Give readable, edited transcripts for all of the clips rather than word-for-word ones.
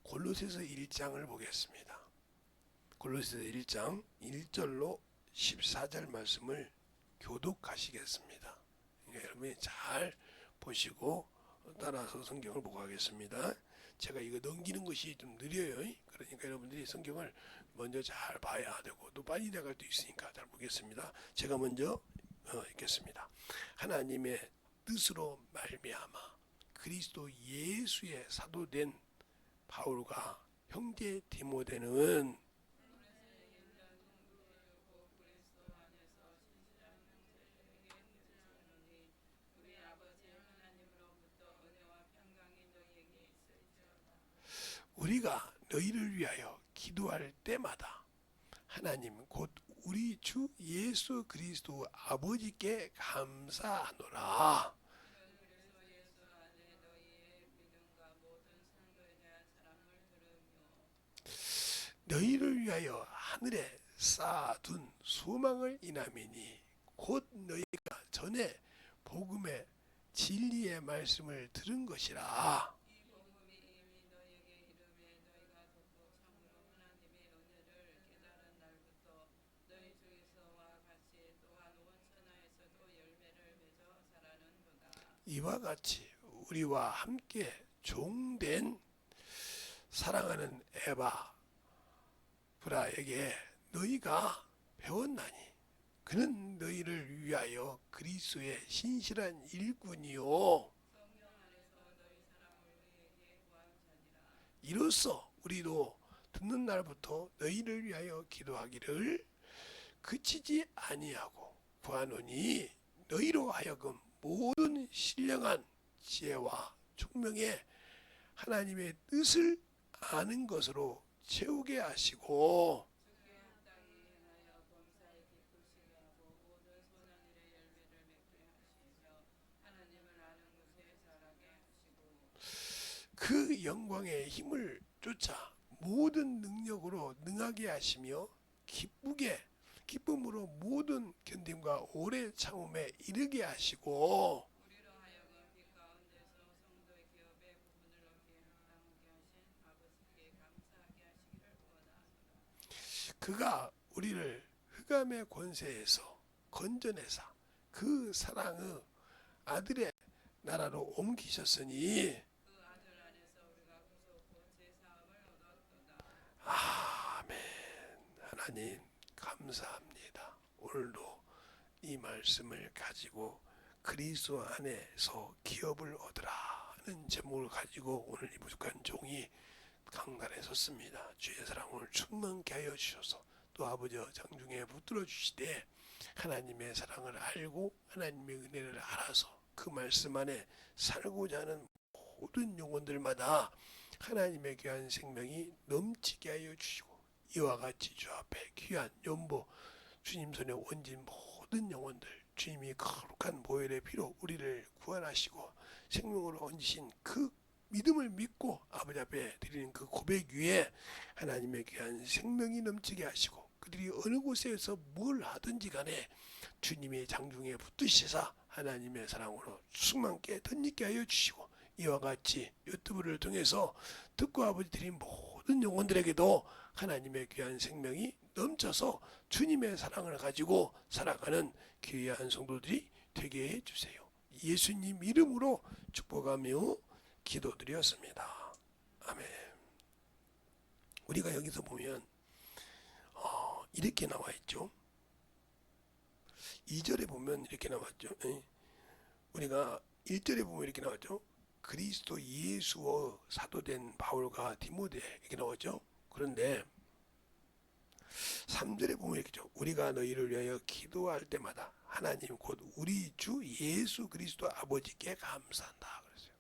골로새서 1장을 보겠습니다. 골로새서 1장 1절로 14절 말씀을 교독하시겠습니다. 그러니까 여러분이 잘 보시고 따라서 성경을 보고 하겠습니다. 제가 이거 넘기는 것이 좀 느려요. 그러니까 여러분들이 성경을 먼저 잘 봐야 되고 또 빨리 나갈 수 있으니까 잘 보겠습니다. 제가 먼저 읽겠습니다. 하나님의 뜻으로 말미암아 그리스도 예수의 사도된 바울과 형제 디모데는 우리가 너희를 위하여 기도할 때마다 하나님 곧 우리 주 예수 그리스도 아버지께 감사하노라. 너희를 위하여 하늘에 쌓아둔 소망을 인함이니 곧 너희가 전에 복음의 진리의 말씀을 들은 것이라. 이와 같이 우리와 함께 종된 사랑하는 에바브라에게 너희가 배웠나니 그는 너희를 위하여 그리스도의 신실한 일꾼이요 이로써 우리도 듣는 날부터 너희를 위하여 기도하기를 그치지 아니하고 구하노니 너희로 하여금 모든 신령한 지혜와 총명에 하나님의 뜻을 아는 것으로 채우게 하시고 그 영광의 힘을 쫓아 모든 능력으로 능하게 하시며 기쁨으로 모든 견딤과 오래 참음에 이르게 하시고 그가 우리를 흑암의 권세에서 건져내사 그 사랑의 아들의 나라로 옮기셨으니 아멘. 하나님 감사합니다. 오늘도 이 말씀을 가지고 그리스도 안에서 기업을 얻으라 하는 제목을 가지고 오늘 이 부족한 종이 강단에 섰습니다. 주의 사랑을 충만케 하여 주셔서 또 아버지 장중에 붙들어 주시되 하나님의 사랑을 알고 하나님의 은혜를 알아서 그 말씀 안에 살고자 하는 모든 영혼들마다 하나님의 귀한 생명이 넘치게 하여 주시고 이와 같이 주 앞에 귀한 연보 주님 손에 얹은 모든 영혼들 주님이 거룩한 보혈의 피로 우리를 구원하시고 생명으로 얹으신 그 믿음을 믿고 아버지 앞에 드리는 그 고백 위에 하나님의 귀한 생명이 넘치게 하시고 그들이 어느 곳에서 뭘 하든지 간에 주님의 장중에 붙드시사 하나님의 사랑으로 충만케 덧입게 하여 주시고 이와 같이 유튜브를 통해서 듣고 아버지 드린 모든 영혼들에게도 하나님의 귀한 생명이 넘쳐서 주님의 사랑을 가지고 살아가는 귀한 성도들이 되게 해주세요. 예수님 이름으로 축복하며 기도드렸습니다. 아멘. 우리가 여기서 보면 이렇게 나와 있죠. 2절에 보면 이렇게 나왔죠. 우리가 1절에 보면 이렇게 나왔죠. 그리스도 예수의 사도된 바울과 디모데 이렇게 나왔죠. 그런데 3절에 보면 이렇게죠. 우리가 너희를 위하여 기도할 때마다 하나님 곧 우리 주 예수 그리스도 아버지께 감사한다 그랬어요.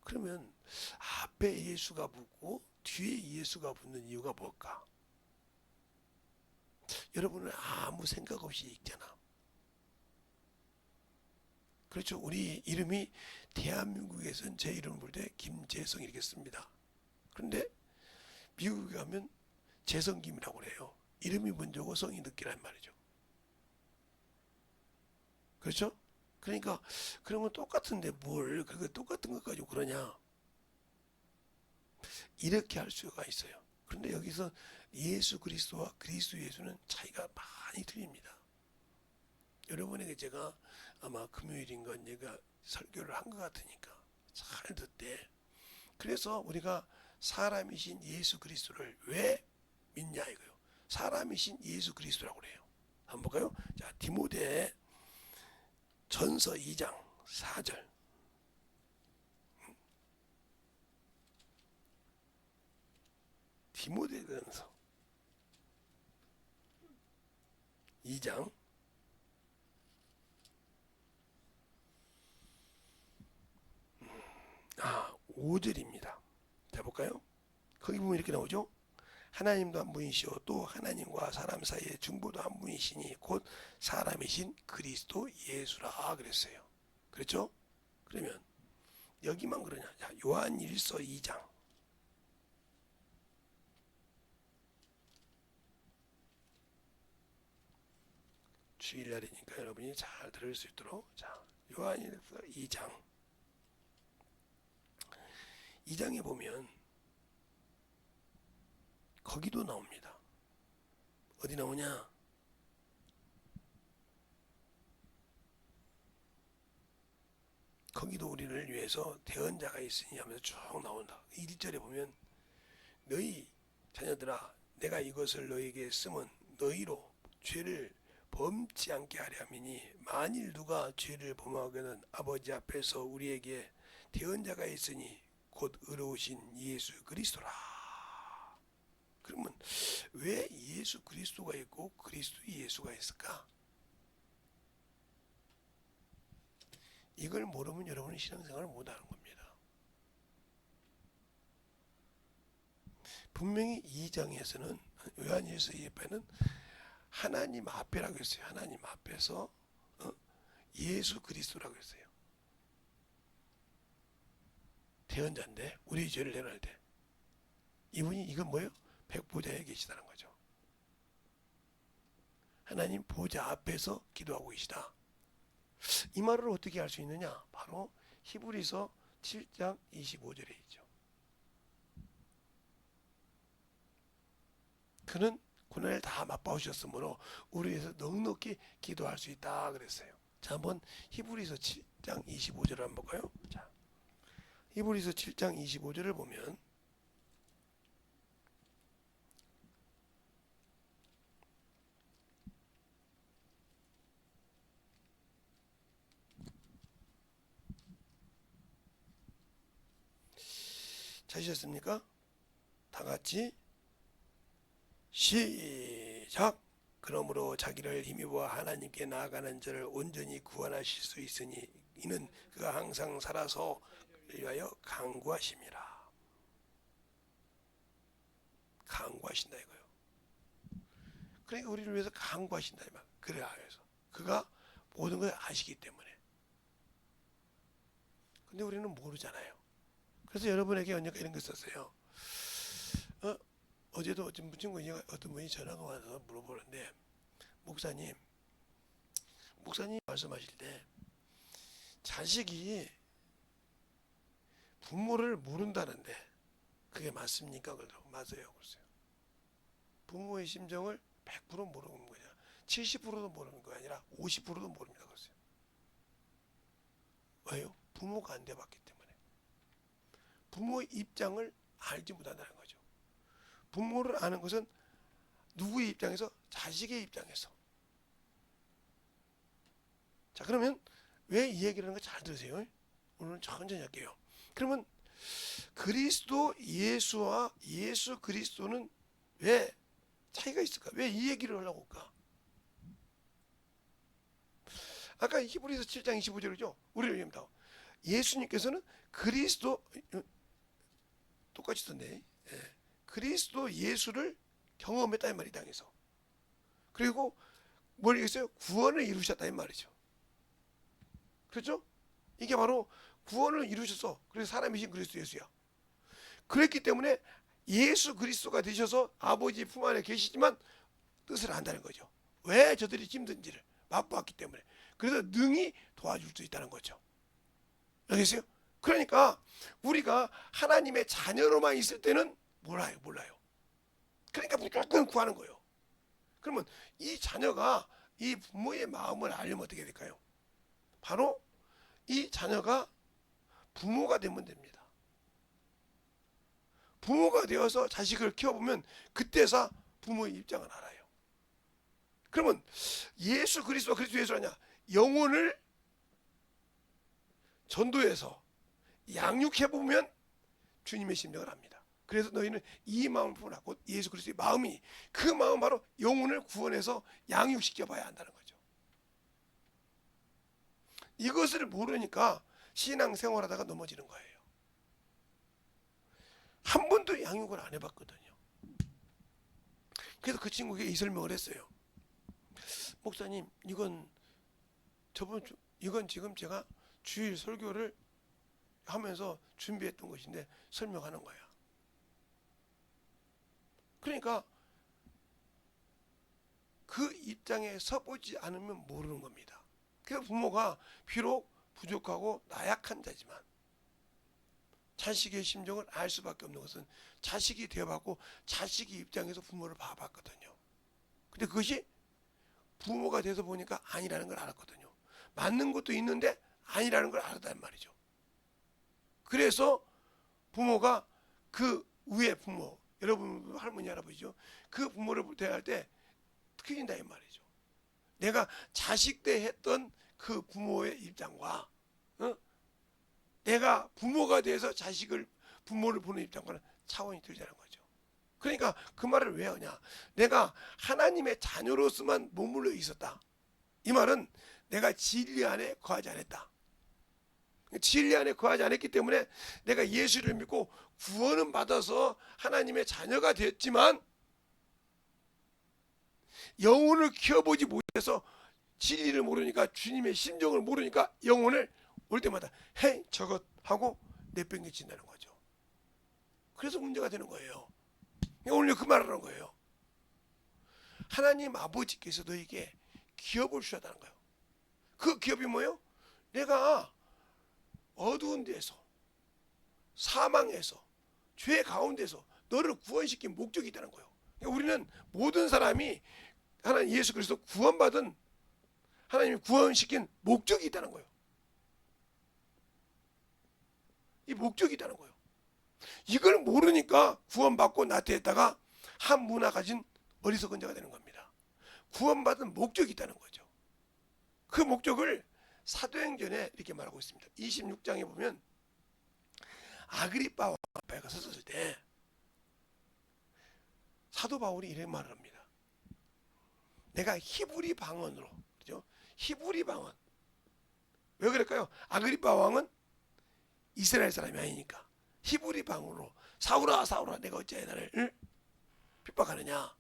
그러면 앞에 예수가 붙고 뒤에 예수가 붙는 이유가 뭘까? 여러분은 아무 생각 없이 읽잖아. 그렇죠. 우리 이름이 대한민국에서는 제 이름을 볼 때 김재성 이렇게 씁니다. 그런데 미국에 가면 재성김이라고 그래요. 이름이 먼저고 성이 늦게란 말이죠. 그렇죠? 그러니까 그러면 똑같은데 뭘 그렇게 똑같은 것 가지고 그러냐? 이렇게 할 수가 있어요. 그런데 여기서 예수 그리스도와 그리스도 예수는 차이가 많이 틀립니다. 여러분에게 제가 아마 금요일인가 내가 설교를 한 것 같으니까 잘 듣되, 그래서 우리가 사람이신 예수 그리스도를 왜 믿냐 이거요. 사람이신 예수 그리스도라고 그래요. 한번 볼까요? 자, 디모데 전서 2장 4절. 디모데전서 2장 5절입니다. 자, 볼까요? 거기 보면 이렇게 나오죠. 하나님도 한 분이시오 또 하나님과 사람 사이의 중보도 한 분이시니 곧 사람이신 그리스도 예수라 그랬어요. 그렇죠? 그러면 여기만 그러냐? 자, 요한일서 2장 주일날이니까 여러분이 잘 들을 수 있도록, 자, 요한일서 2장에 보면 거기도 나옵니다. 어디 나오냐? 거기도 우리를 위해서 대언자가 있으니 하면서 쭉 나온다. 1절에 보면 너희 자녀들아 내가 이것을 너희에게 쓰면 너희로 죄를 범치 않게 하려 함이니 만일 누가 죄를 범하거든 아버지 앞에서 우리에게 대언자가 있으니 곧 의로우신 예수 그리스도라. 그러면 왜 예수 그리스도가 있고 그리스도 예수가 있을까? 이걸 모르면 여러분은 신앙생활을 못하는 겁니다. 분명히 2장에서는 요한일서 2장에는 하나님 앞에라고 했어요. 하나님 앞에서 예수 그리스도라고 했어요. 대언자인데 우리 죄를 내놓을 때 이분이 이건 뭐예요? 백보자에 계시다는 거죠. 하나님 보좌 앞에서 기도하고 계시다. 이 말을 어떻게 알 수 있느냐? 바로 히브리서 7장 25절에 있죠. 그는 고난을 다 맛보셨으므로 우리 위해서 넉넉히 기도할 수 있다 그랬어요. 자, 한번 히브리서 7장 25절을 한번 볼까요? 자, 히브리서 7장 25절을 보면 찾으셨습니까? 다 같이 시작! 그러므로 자기를 힘입어 하나님께 나아가는 자를 온전히 구원하실 수 있으니 이는 그가 항상 살아서 위하여 간구하심이라. 간구하신다 이거요. 그러니까 우리를 위해서 간구하신다 이 말. 그래 해서 그가 모든 걸 아시기 때문에. 근데 우리는 모르잖아요. 그래서 여러분에게 언젠가 이런 거 썼어요. 어제도 어떤 분이 전화가 와서 물어보는데 목사님 말씀하실 때 자식이 부모를 모른다는데 그게 맞습니까? 그러더라고. 맞아요. 그랬어요. 부모의 심정을 100% 모르는 거냐, 70%도 모르는 거 아니라 50%도 모릅니다. 그랬어요. 왜요? 부모가 안 돼봤기 때문에. 부모의 입장을 알지 못한다는 거죠. 부모를 아는 것은 누구의 입장에서? 자식의 입장에서. 자, 그러면 왜 이 얘기를 하는 거 잘 들으세요. 오늘은 천천히 할게요. 그러면 그리스도 예수와 예수 그리스도는 왜 차이가 있을까? 왜 이 얘기를 하려고 할까? 아까 히브리서 7장 25절이죠. 우리를 위합니다. 예수님께서는 그리스도 똑같이 썼네. 그리스도 예수를 경험했다 이 말이 당해서. 그리고 뭘 얘기했어요? 구원을 이루셨다 이 말이죠. 그렇죠? 이게 바로 구원을 이루셔서 그래서 사람이신 그리스도 예수야. 그랬기 때문에 예수 그리스도가 되셔서 아버지 품 안에 계시지만 뜻을 안다는 거죠. 왜 저들이 힘든지를 맛보았기 때문에. 그래서 능히 도와줄 수 있다는 거죠. 알겠어요? 그러니까 우리가 하나님의 자녀로만 있을 때는 몰라요. 그러니까 무조건 구하는 거예요. 그러면 이 자녀가 이 부모의 마음을 알려면 어떻게 될까요? 바로 이 자녀가 부모가 되면 됩니다. 부모가 되어서 자식을 키워보면 그때서 부모의 입장을 알아요. 그러면 예수 그리스도가 그리스도 예수라냐? 영혼을 전도해서 양육해보면 주님의 심정을 압니다. 그래서 너희는 이 마음을 품으라. 곧 예수 그리스도의 마음이, 그 마음 바로 영혼을 구원해서 양육시켜봐야 한다는 거죠. 이것을 모르니까 신앙생활하다가 넘어지는 거예요. 한 번도 양육을 안 해봤거든요. 그래서 그 친구에게 이 설명을 했어요. 목사님, 이건 지금 제가 주일 설교를 하면서 준비했던 것인데 설명하는 거야. 그러니까 그 입장에 서보지 않으면 모르는 겁니다. 그래서 부모가 비록 부족하고 나약한 자지만 자식의 심정을 알 수밖에 없는 것은 자식이 되어봤고 자식의 입장에서 부모를 봐봤거든요. 근데 그것이 부모가 돼서 보니까 아니라는 걸 알았거든요. 맞는 것도 있는데 아니라는 걸 알았단 말이죠. 그래서 부모가 그 위에 부모, 여러분 할머니 할아버지죠. 그 부모를 대할 때 틀린다 이 말이죠. 내가 자식 때 했던 그 부모의 입장과 내가 부모가 돼서 부모를 보는 입장과는 차원이 틀리다는 거죠. 그러니까 그 말을 왜 하냐? 내가 하나님의 자녀로서만 머물러 있었다. 이 말은 내가 진리 안에 거하지 않았다. 진리 안에 거하지 않았기 때문에 내가 예수를 믿고 구원은 받아서 하나님의 자녀가 됐지만 영혼을 키워보지 못해서 진리를 모르니까, 주님의 심정을 모르니까 영혼을 올 때마다 헤이 저것 하고 내팽개친다는 거죠. 그래서 문제가 되는 거예요. 오늘 그 말을 하는 거예요. 하나님 아버지께서 너에게 기업을 주셨다는 거예요. 그 기업이 뭐예요? 내가 어두운 데서, 사망에서, 죄 가운데서 너를 구원시킨 목적이 있다는 거예요. 우리는 모든 사람이 하나님 예수 그리스도 구원받은, 하나님이 구원시킨 목적이 있다는 거예요. 이 목적이 있다는 거예요. 이걸 모르니까 구원받고 나태했다가 한 문화 가진 어리석은 자가 되는 겁니다. 구원받은 목적이 있다는 거죠. 그 목적을 사도행전에 이렇게 말하고 있습니다. 26장에 보면 아그리빠 왕 앞에가 섰을 때 사도 바울이 이런 말을 합니다. 내가 히브리 방언으로, 그죠? 히브리 방언. 왜 그럴까요? 아그리빠 왕은 이스라엘 사람이 아니니까 히브리 방언으로 사울아 사울아 내가 어찌하여 나를 핍박하느냐,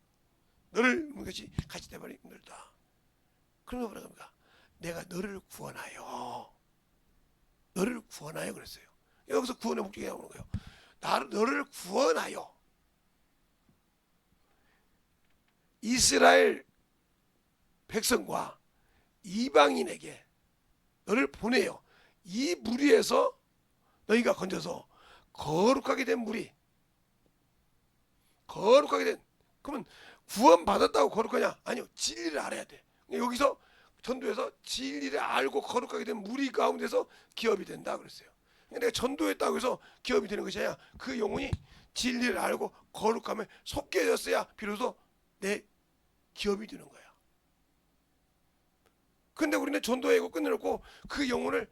너를 같이 대발이 힘들다. 그러면 뭐라 합니까? 내가 너를 구원하여 그랬어요. 여기서 구원의 목적이 나오는 거예요. 너를 구원하여 이스라엘 백성과 이방인에게 너를 보내요. 이 무리에서 너희가 건져서 거룩하게 된 무리, 거룩하게 된, 그러면 구원받았다고 거룩하냐? 아니요, 진리를 알아야 돼. 여기서 전도해서 진리를 알고 거룩하게 된 무리 가운데서 기업이 된다 그랬어요. 내가 전도했다고 해서 기업이 되는 것이 아니라 그 영혼이 진리를 알고 거룩함에 속해졌어야 비로소 내 기업이 되는 거야. 근데 우리는 전도하고 끝내놓고 그 영혼을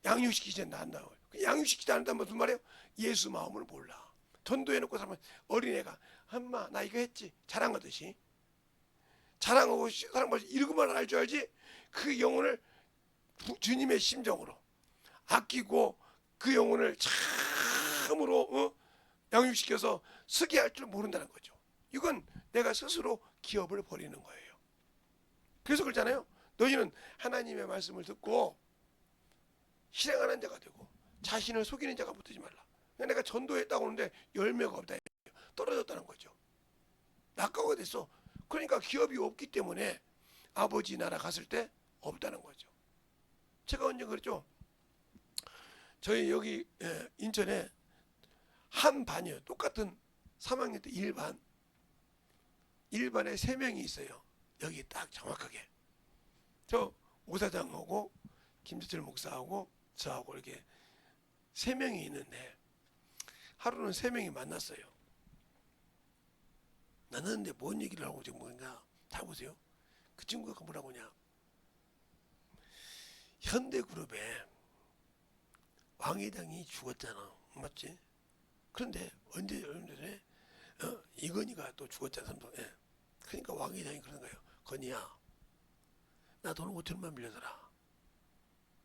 양육시키지 않는다. 양육시키지 않는다는 무슨 말이에요? 예수 마음을 몰라. 전도해놓고 사람은, 어린애가 엄마 나 이거 했지 자랑하듯이 자랑하고 사랑받지 이러고만 알 줄 알지, 그 영혼을 주님의 심정으로 아끼고 그 영혼을 참으로 양육시켜서 쓰게 할 줄 모른다는 거죠. 이건 내가 스스로 기업을 버리는 거예요. 그래서 그렇잖아요. 너희는 하나님의 말씀을 듣고 실행하는 자가 되고 자신을 속이는 자가 붙지 말라. 내가 전도했다고 하는데 열매가 없다, 떨어졌다는 거죠. 낙가가 됐어. 그러니까 기업이 없기 때문에 아버지 나라 갔을 때 없다는 거죠. 제가 언제 그랬죠? 저희 여기 인천에 한 반이요. 똑같은 3학년 때 1반. 1반에 3명이 있어요. 여기 딱 정확하게. 저 오사장하고 김재철 목사하고 저하고 이렇게 3명이 있는데 하루는 3명이 만났어요. 만났는데 뭔 얘기를 하고 지금 뭐냐? 잘 보세요. 그 친구가 뭐라고 하냐? 현대그룹에 왕회장이 죽었잖아. 맞지? 그런데 언제 얼마 전에 이건희가 또 죽었잖아. 예. 그러니까 왕회장이 그러는 거예요. 건희야, 나 돈 5천만 빌려줘라.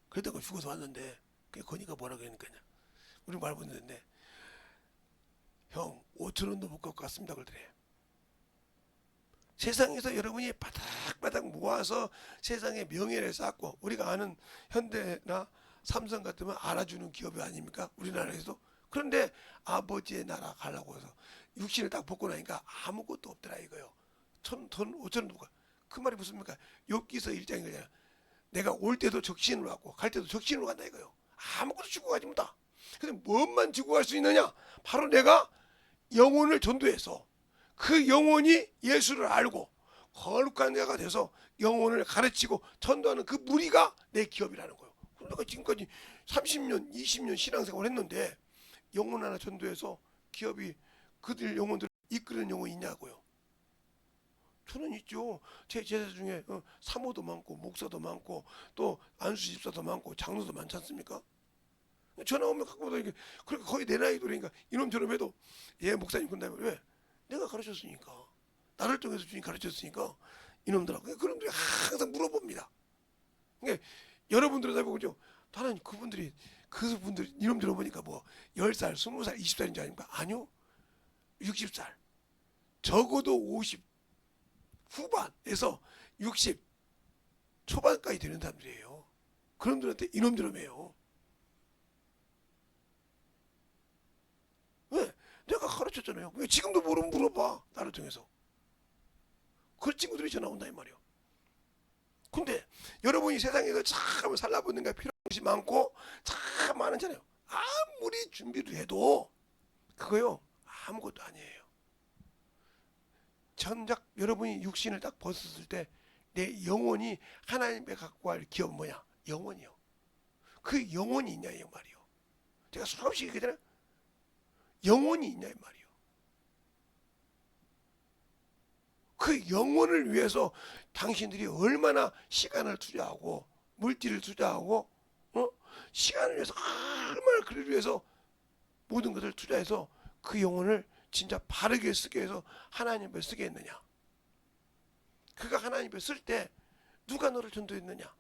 그러다가 죽어서 왔는데 그 건희가 뭐라 그러니까 우리 말 못듣는데 형 5천 원도 못 갖고 갔습니다 그러더래. 세상에서 여러분이 바닥바닥 모아서 세상에 명예를 쌓고 우리가 아는 현대나 삼성 같으면 알아주는 기업이 아닙니까? 우리나라에서도. 그런데 아버지의 나라 가려고 해서 육신을 딱 벗고 나니까 아무것도 없더라 이거요. 돈 5천 원도 못 가. 그 말이 무슨입니까? 욥기서 1장인 거잖아. 내가 올 때도 적신으로 왔고 갈 때도 적신으로 간다 이거요. 아무것도 주고 가지 못하. 근데 무엇만 주고 갈 수 있느냐? 바로 내가 영혼을 전도해서 그 영혼이 예수를 알고 거룩한 자가 돼서 영혼을 가르치고 전도하는 그 무리가 내 기업이라는 거예요. 내가 지금까지 30년, 20년 신앙생활을 했는데 영혼 하나 전도해서 기업이 그들 영혼들을 이끄는 영혼이 있냐고요. 저는 있죠. 제 제자 중에 사모도 많고 목사도 많고 또 안수 집사도 많고 장로도 많지 않습니까? 전화 오면 갖고 오다 이게 그러니까 거의 내 나이 또래니까 이놈저놈 해도 예 목사님 근데 왜? 내가 가르쳤으니까 나를 통해서 주님 가르쳤으니까 이놈들하고 그놈들이 항상 물어봅니다. 그러니까 여러분들은 다 보죠. 나는 그분들이 이름 들어보니까 뭐 10살, 20살, 20살인 줄 아닙니까? 아니요. 60살. 적어도 50 후반에서 60 초반까지 되는 사람들이에요. 그놈들한테 이놈들이에요. 왜? 내가 가르쳤잖아요. 왜 지금도 모르면 물어봐. 나를 통해서. 그 친구들이 전화 온다 이 말이에요. 근데 여러분이 세상에서 참 살라보는 게 필요한 것이 많고 참 많잖아요. 아무리 준비를 해도 그거요 아무것도 아니에요. 정작 여러분이 육신을 딱 벗었을 때 내 영혼이 하나님께 갖고 갈 기업은 뭐냐? 영혼이요. 그 영혼이 있냐 이 말이요. 제가 수없이 얘기하잖아요. 영혼이 있냐 이 말이요. 그 영혼을 위해서 당신들이 얼마나 시간을 투자하고 물질을 투자하고 시간을 위해서 얼마나 그를 위해서 모든 것을 투자해서 그 영혼을 진짜 바르게 쓰게 해서 하나님 앞에 쓰게 했느냐. 그가 하나님 앞에 쓸 때 누가 너를 전도했느냐.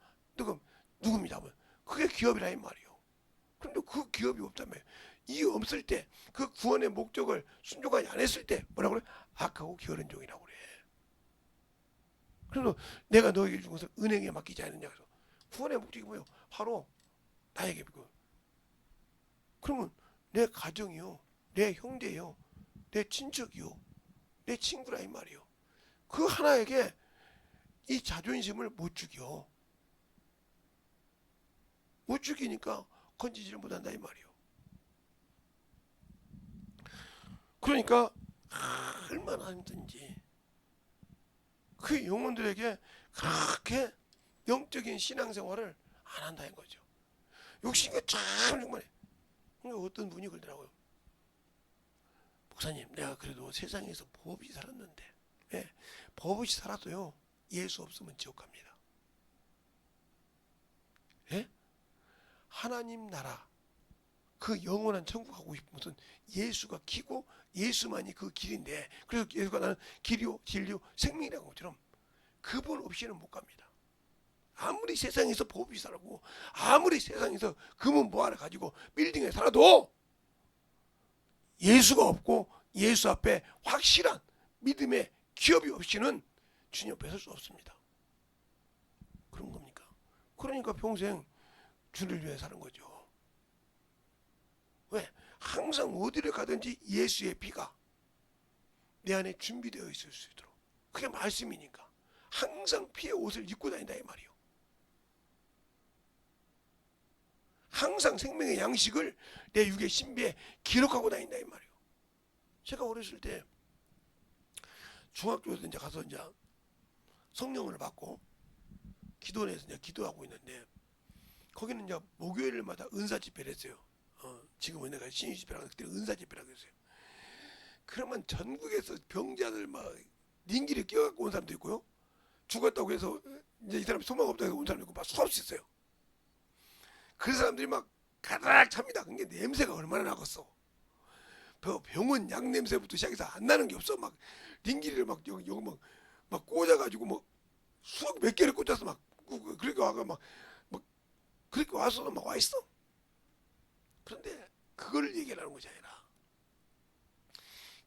누굽니다. 그게 기업이라 이 말이요. 그런데 그 기업이 없다며. 이 없을 때 그 구원의 목적을 순종하지 안 했을 때 뭐라고 그래? 악하고 게으른 종이라고 그래. 그래서 내가 너에게 준 것을 은행에 맡기지 않느냐. 그래서 구원의 목적이 뭐예요? 바로 나에게 믿고. 그러면 내 가정이요, 내 형제요, 내 친척이요, 내 친구라 이 말이요. 그 하나에게 이 자존심을 못 죽여. 못 죽이니까 건지지를 못한다 이 말이요. 그러니까 얼마나 힘든지 그 영혼들에게 그렇게 영적인 신앙생활을 안 한다는 거죠. 욕심이 참 정말. 어떤 분이 그러더라고요. 목사님, 내가 그래도 세상에서 법 없이 살았는데, 예, 법 없이 살아도요 예수 없으면 지옥 갑니다. 예? 하나님 나라 그 영원한 천국 가고 싶은 것은 예수가 키고 예수만이 그 길인데, 그래서 예수가 나는 길이요 진리요 생명이라는 것처럼 그분 없이는 못 갑니다. 아무리 세상에서 법이 살고 아무리 세상에서 금은 보화를 가지고 빌딩에 살아도 예수가 없고 예수 앞에 확실한 믿음의 기업이 없이는 주님 앞에 설 수 없습니다. 그런 겁니까? 그러니까 평생 주를 위해 사는 거죠. 왜? 항상 어디를 가든지 예수의 피가 내 안에 준비되어 있을 수 있도록. 그게 말씀이니까. 항상 피의 옷을 입고 다닌다 이 말이요. 항상 생명의 양식을 내 육의 신비에 기록하고 다닌다 이 말이에요. 제가 어렸을 때 중학교에서 이제 가서 이제 성령을 받고 기도원에서 이제 기도하고 있는데 거기는 이제 목요일마다 은사 집회를 했어요. 지금은 내가 신유 집회라고 그때 은사 집회라고 했어요. 그러면 전국에서 병자들 막 링기를 끼워갖고 온 사람도 있고요. 죽었다고 해서 이제 이 사람이 소망 없다고 해서 온 사람도 있고 막 수없이 있어요. 그 사람들이 막 가득 찹니다. 그게 냄새가 얼마나 나겠어. 병원 약 냄새부터 시작해서 안 나는 게 없어. 막 링기를 막 여기 막 꽂아가지고 뭐 수억 몇 개를 꽂아서 막 그렇게 와가 막 그렇게 와서 막 와 있어. 그런데 그걸 얘기하는 것이 아니라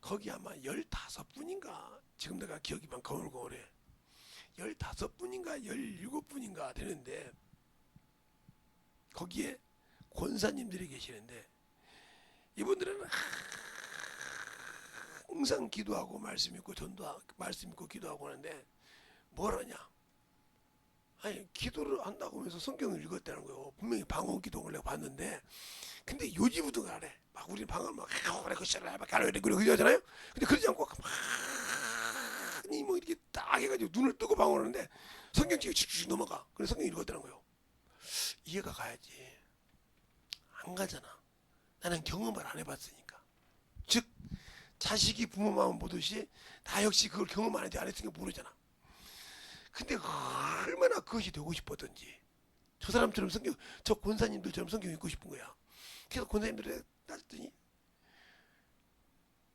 거기 아마 15분인가 지금 내가 기억이 막 거울거울해. 15분인가 17분인가 되는데 거기에 권사님들이 계시는데 이분들은 항상 기도하고 말씀 읽고 전도 말씀 읽고 기도하고 하는데 뭘 하냐? 아니 기도를 한다고 하면서 성경을 읽었다는 거예요. 분명히 방언 기도를 내가 봤는데 근데 요지부동을 안 해. 막 우리는 방언 막 그러고 하잖아요. 근데 그러지 않고 아니 뭐 이렇게 딱 해가지고 눈을 뜨고 방언하는데 성경책이 쭉쭉 넘어가. 그래서 성경 읽었다는 거예요. 이해가 가야지. 안 가잖아. 나는 경험을 안 해봤으니까. 즉 자식이 부모 마음 보듯이 나 역시 그걸 경험 안 했으니까 모르잖아. 근데 얼마나 그것이 되고 싶었던지 저 사람처럼 성경 저 권사님들처럼 성경 읽고 싶은 거야. 그래서 권사님들이 따졌더니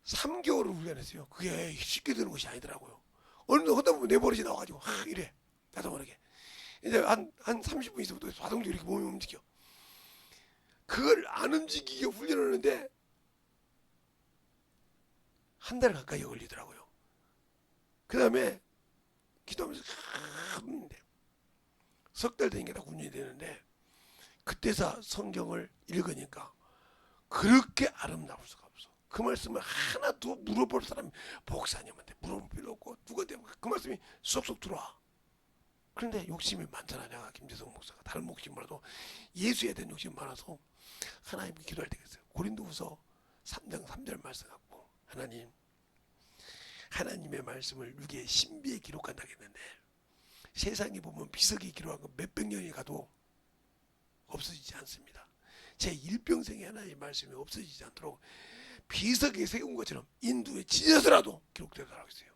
3개월을 훈련했어요. 그게 쉽게 되는 것이 아니더라고요. 어느 날 하다 보면 내 버릇이 나와가지고 이래 나도 모르게 이제 한 30분 있어부터 자동적으로 이렇게 몸이 움직여. 그걸 안 움직이게 훈련하는데 한 달 가까이 걸리더라고요. 그 다음에 기도하면서 석 달 되니까 다 훈련이 되는데 그때서 성경을 읽으니까 그렇게 아름다울 수가 없어. 그 말씀을 하나도 물어볼 사람이 목사님한테 물어볼 필요 없고 누구한테 그 말씀이 쏙쏙 들어와. 그런데 욕심이 많잖아. 내가 김재성 목사가 다른 목심보다도 예수에 대한 욕심이 많아서 하나님께 기도할 때가 있어요. 고린도후서 3장 3절 말씀 갖고 하나님의 말씀을 육의 신비에 기록한다고 했는데 세상에 보면 비석이 기록한 거 몇백 년이 가도 없어지지 않습니다. 제 일평생에 하나님의 말씀이 없어지지 않도록 비석에 세운 것처럼 인두에 찢어서라도 기록되도록 하겠어요.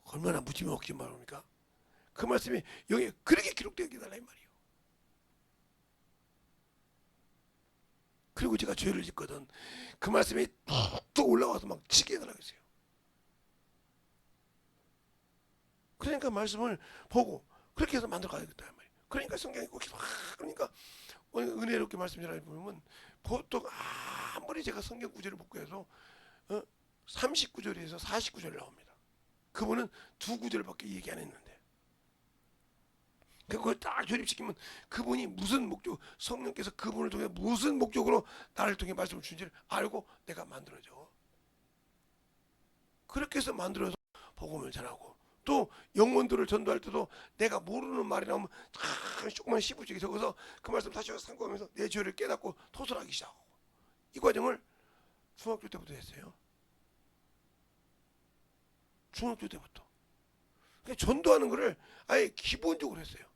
얼마나 무지명 없게 말합니까? 그 말씀이 여기에 그렇게 기록되게 달라 이 말이에요. 그리고 제가 죄를 짓거든 그 말씀이 뚝뚝 올라와서 막 치게 해달라고 했어요. 그러니까 말씀을 보고 그렇게 해서 만들어 가야겠다 이 말이에요. 그러니까 성경이 꼭 그러니까 은혜롭게 말씀 전하다 보면 보통 아무리 제가 성경 구절을 못 구해서 39절에서 49절 나옵니다. 그분은 두 구절밖에 얘기 안 했는데 그걸 딱 조립시키면 그분이 무슨 목적 성령께서 그분을 통해 무슨 목적으로 나를 통해 말씀을 주는지를 알고 내가 만들어져. 그렇게 해서 만들어서 복음을 전하고 또 영혼들을 전도할 때도 내가 모르는 말이 나오면 조금만 시부지게 적어서 그 말씀 다시 상고하면서 내 죄를 깨닫고 토설하기 시작하고 이 과정을 중학교 때부터 했어요. 중학교 때부터. 그러니까 전도하는 거를 아예 기본적으로 했어요.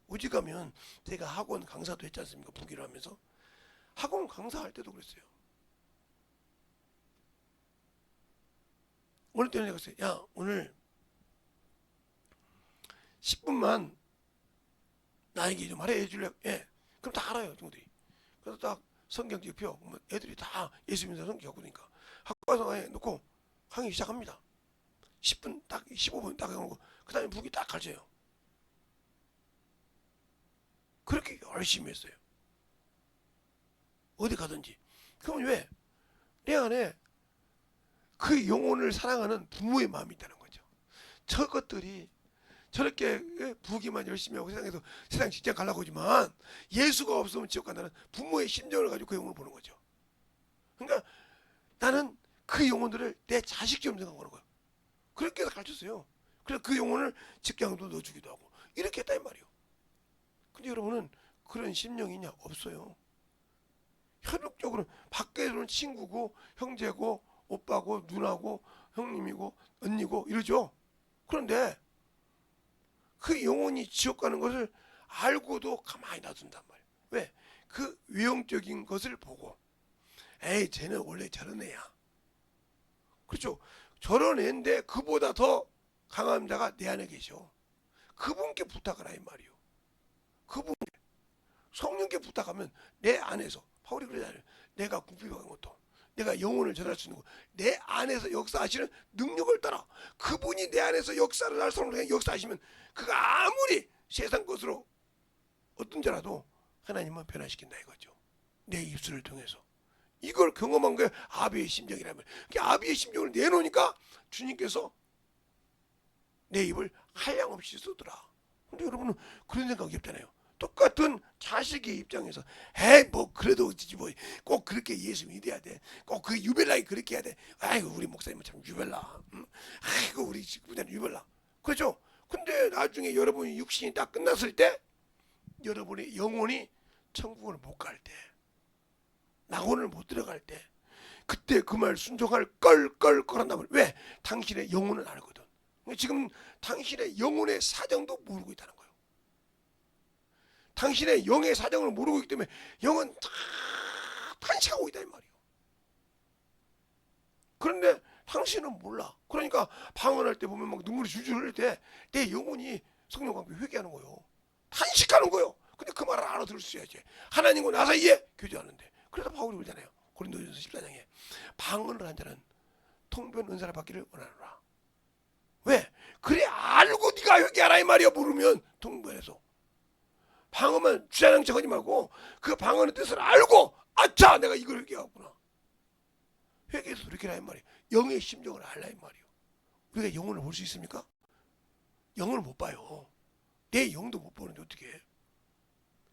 어디 가면 제가 학원 강사도 했지 않습니까? 부기를 하면서 학원 강사할 때도 그랬어요. 어느 때는 내가 그랬어요. 야 오늘 10분만 나에게 좀 하래 해줄래? 예. 그럼 다 알아요 친구들이. 그래서 딱 성경책 펴 애들이 다 예수 믿는 성경 갖고 있으니까 학교 가서 놓고 강의 시작합니다. 10분 딱 15분 딱 해놓고 그 다음에 북이 딱 가르쳐요. 그렇게 열심히 했어요. 어디 가든지. 그러면 왜? 내 안에 그 영혼을 사랑하는 부모의 마음이 있다는 거죠. 저것들이 저렇게 부기만 열심히 하고 세상 직장 가려고 하지만 예수가 없으면 지옥 간다는 부모의 심정을 가지고 그 영혼을 보는 거죠. 그러니까 나는 그 영혼들을 내 자식처럼 생각하는 거예요. 그렇게 해서 가르쳤어요. 그래서 그 영혼을 직장도 넣어주기도 하고 이렇게 했다 이 말이에요. 근데 여러분은 그런 심령이냐? 없어요. 현혹적으로 밖에서는 친구고 형제고 오빠고 누나고 형님이고 언니고 이러죠. 그런데 그 영혼이 지옥 가는 것을 알고도 가만히 놔둔단 말이에요. 왜? 그 외형적인 것을 보고 에이 쟤는 원래 저런 애야. 그렇죠. 저런 애인데 그보다 더 강한 자가 내 안에 계셔. 그분께 부탁을 하 이 말이요. 그분께 성령께 부탁하면 내 안에서 바울이 그러잖아요. 내가 궁핍한 것도 내가 영혼을 전할 수 있는 것, 내 안에서 역사하시는 능력을 따라 그분이 내 안에서 역사를 할 사람을 역사하시면 그가 아무리 세상 것으로 어떤 자라도 하나님은 변화시킨다 이거죠. 내 입술을 통해서 이걸 경험한 게 아비의 심정이라면 아비의 심정을 내놓으니까 주님께서 내 입을 한량없이 쓰더라. 근데 여러분은 그런 생각이 없잖아요. 똑같은 자식의 입장에서 에이 뭐 그래도 뭐 꼭 그렇게 예수 믿어야 돼. 꼭 그 유벨라이 그렇게 해야 돼. 아이고 우리 목사님은 참 유벨라. 아이고 우리 집구자는 유벨라. 그렇죠? 근데 나중에 여러분이 육신이 딱 끝났을 때 여러분의 영혼이 천국을 못 갈 때 낙원을 못 들어갈 때 그때 그 말 순종할 껄껄껄한다면 왜? 당신의 영혼은 알거든. 지금 당신의 영혼의 사정도 모르고 있다는 거예요. 당신의 영의 사정을 모르고 있기 때문에 영은 다 탄식하고 있다 이 말이에요. 그런데 당신은 몰라. 그러니까 방언할 때 보면 막 눈물이 줄줄 흘릴 때 내 영혼이 성령과 함께 회개하는 거예요. 탄식하는 거예요. 근데 그 말을 알아들을 수 있어야지. 하나님과 나 사이에 교제하는데. 그래서 바울이 그러잖아요. 고린도전서 14장에 방언을 한 자는 통변 은사를 받기를 원하노라. 왜? 그래 알고 네가 회개하라 이 말이야. 모르면 통변해서 방언만 주장장치 하지 말고 그 방언의 뜻을 알고 아차 내가 이걸 회개하구나. 회개해서 그렇게 하라 이 말이에요. 영의 심정을 알라 이 말이에요. 우리가 영혼을 볼 수 있습니까? 영혼을 못 봐요. 내 영도 못 보는데 어떻게 해?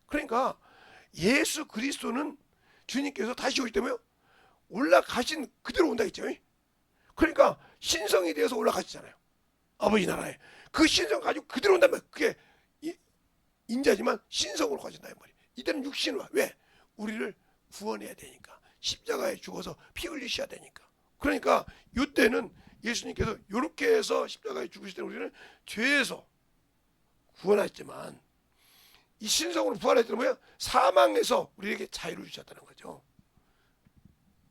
그러니까 예수 그리스도는 주님께서 다시 오실 때면 올라가신 그대로 온다 했죠. 그러니까 신성에 대해서 올라가시잖아요. 아버지 나라에 그 신성 가지고 그대로 온다면 그게 인자지만 신성으로 가신다 이 말이에요. 이때는 육신화. 왜? 우리를 구원해야 되니까. 십자가에 죽어서 피 흘리셔야 되니까. 그러니까 이때는 예수님께서 이렇게 해서 십자가에 죽으실 때 우리는 죄에서 구원하셨지만 이 신성으로 부활할 때는 뭐야? 사망에서 우리에게 자유를 주셨다는 거죠.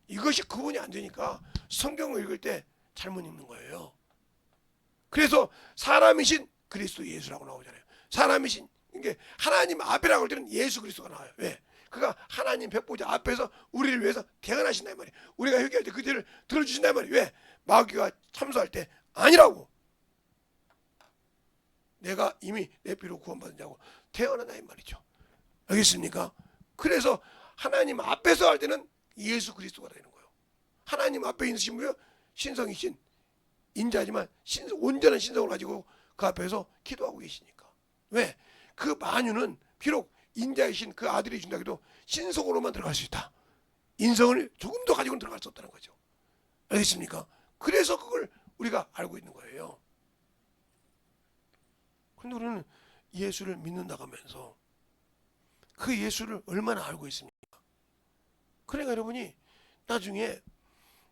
이것이 구분이 안 되니까 성경을 읽을 때 잘못 읽는 거예요. 그래서 사람이신 그리스도 예수라고 나오잖아요. 사람이신 이게 하나님 앞이라고 할 때는 예수 그리스도가 나와요. 왜? 그가 하나님 백보자 앞에서 우리를 위해서 대언하신다 이 말이에요. 우리가 회개할 때 그 죄를 들어주신다 이 말이에요. 왜? 마귀가 참소할 때 아니라고. 내가 이미 내 피로 구원받은 자고 태어나다 이 말이죠. 알겠습니까? 그래서 하나님 앞에서 할 때는 예수 그리스도가 되는 거예요. 하나님 앞에 있으신 분이 신성이신 인자지만 온전한 신성을 가지고 그 앞에서 기도하고 계시니까. 왜? 그 만유는 비록 인자이신 그 아들이 준다 해도 신성으로만 들어갈 수 있다. 인성을 조금 더 가지고는 들어갈 수 없다는 거죠. 알겠습니까? 그래서 그걸 우리가 알고 있는 거예요. 근데 우리는 예수를 믿는다고 하면서 그 예수를 얼마나 알고 있습니까? 그러니까 여러분이 나중에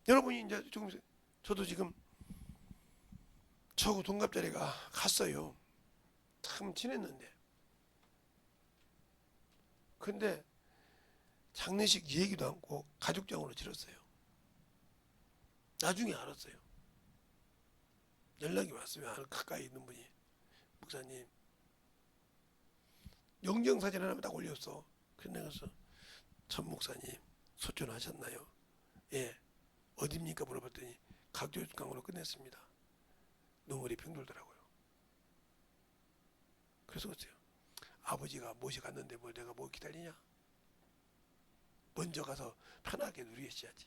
여러분이 이제 조금 저도 지금 저하고 동갑자리가 갔어요. 참 친했는데. 근데 장례식 얘기도 않고 가족장으로 치렀어요. 나중에 알았어요. 연락이 왔어요. 가까이 있는 분이. 목사님 영정사진 하나만 딱 올렸어. 그래서 전 목사님 소천하셨나요? 예. 어딥니까 물어봤더니 각교육강으로 끝냈습니다. 눈물이 핑 돌더라고요. 그래서 어때요? 아버지가 모셔갔는데 뭘 내가 뭐 기다리냐? 먼저 가서 편하게 누리셔야지.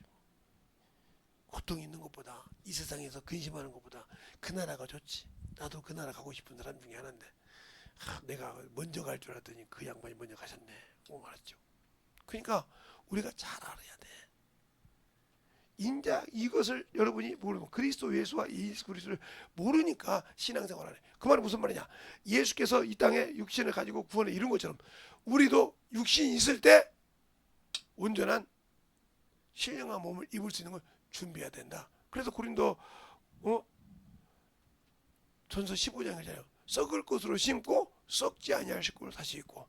고통 있는 것보다 이 세상에서 근심하는 것보다 그 나라가 좋지. 나도 그 나라 가고 싶은 사람 중에 하나인데 내가 먼저 갈 줄 알았더니 그 양반이 먼저 가셨네. 고 말했죠. 그러니까 우리가 잘 알아야 돼. 인자 이것을 여러분이 모르고 그리스도 예수와 예수 그리스도를 모르니까 신앙생활 안 해. 그 말은 무슨 말이냐? 예수께서 이 땅에 육신을 가지고 구원을 이룬 것처럼 우리도 육신이 있을 때 온전한 신령한 몸을 입을 수 있는 걸 준비해야 된다. 그래서 고린도 전서 15장이잖아요. 썩을 것으로 심고 썩지 아니할 식구를 다시 입고.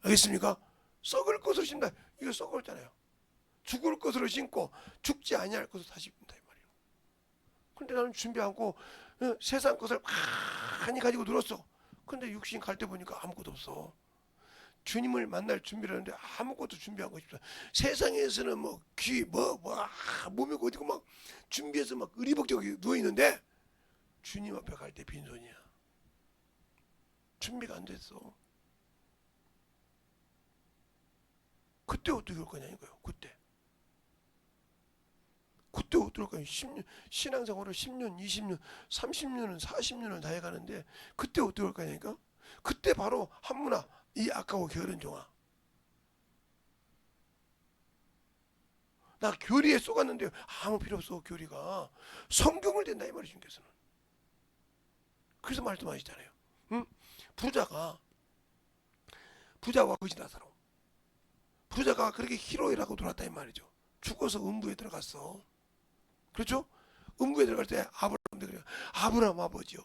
알겠습니까? 썩을 것으로 심다. 이거 썩었잖아요. 죽을 것으로 심고 죽지 아니할 것으로 다시 입는다 이 말이에요. 그런데 나는 준비 않고 세상 것을 많이 가지고 늘었어. 근데 육신 갈 때 보니까 아무것도 없어. 주님을 만날 준비를 하는데 아무것도 준비하고 싶어. 세상에서는 뭐 귀 몸이 어디고 막 준비해서 막 의리복저하게 누워 있는데 주님 앞에 갈 때 빈손이야. 준비가 안 됐어. 그때 어떻게 할 거냐 이거요. 그때 어떻게 할 거냐. 10년 신앙생활을 10년, 20년, 30년은 40년을 다 해가는데 그때 어떻게 할 거냐니까. 그때 바로 한문화 이 아까워 게으른 종아. 나 교리에 쏘갔는데 아무 필요 없어. 교리가 성경을 된다 이 말이 주님께서는. 그래서 말씀하시잖아요. 응? 부자와 거지 나사로. 부자가 그렇게 희로애라고 돌았다 이 말이죠. 죽어서 음부에 들어갔어. 그렇죠? 음부에 들어갈 때 아브라함한테 그래요. 아브라함 아버지요.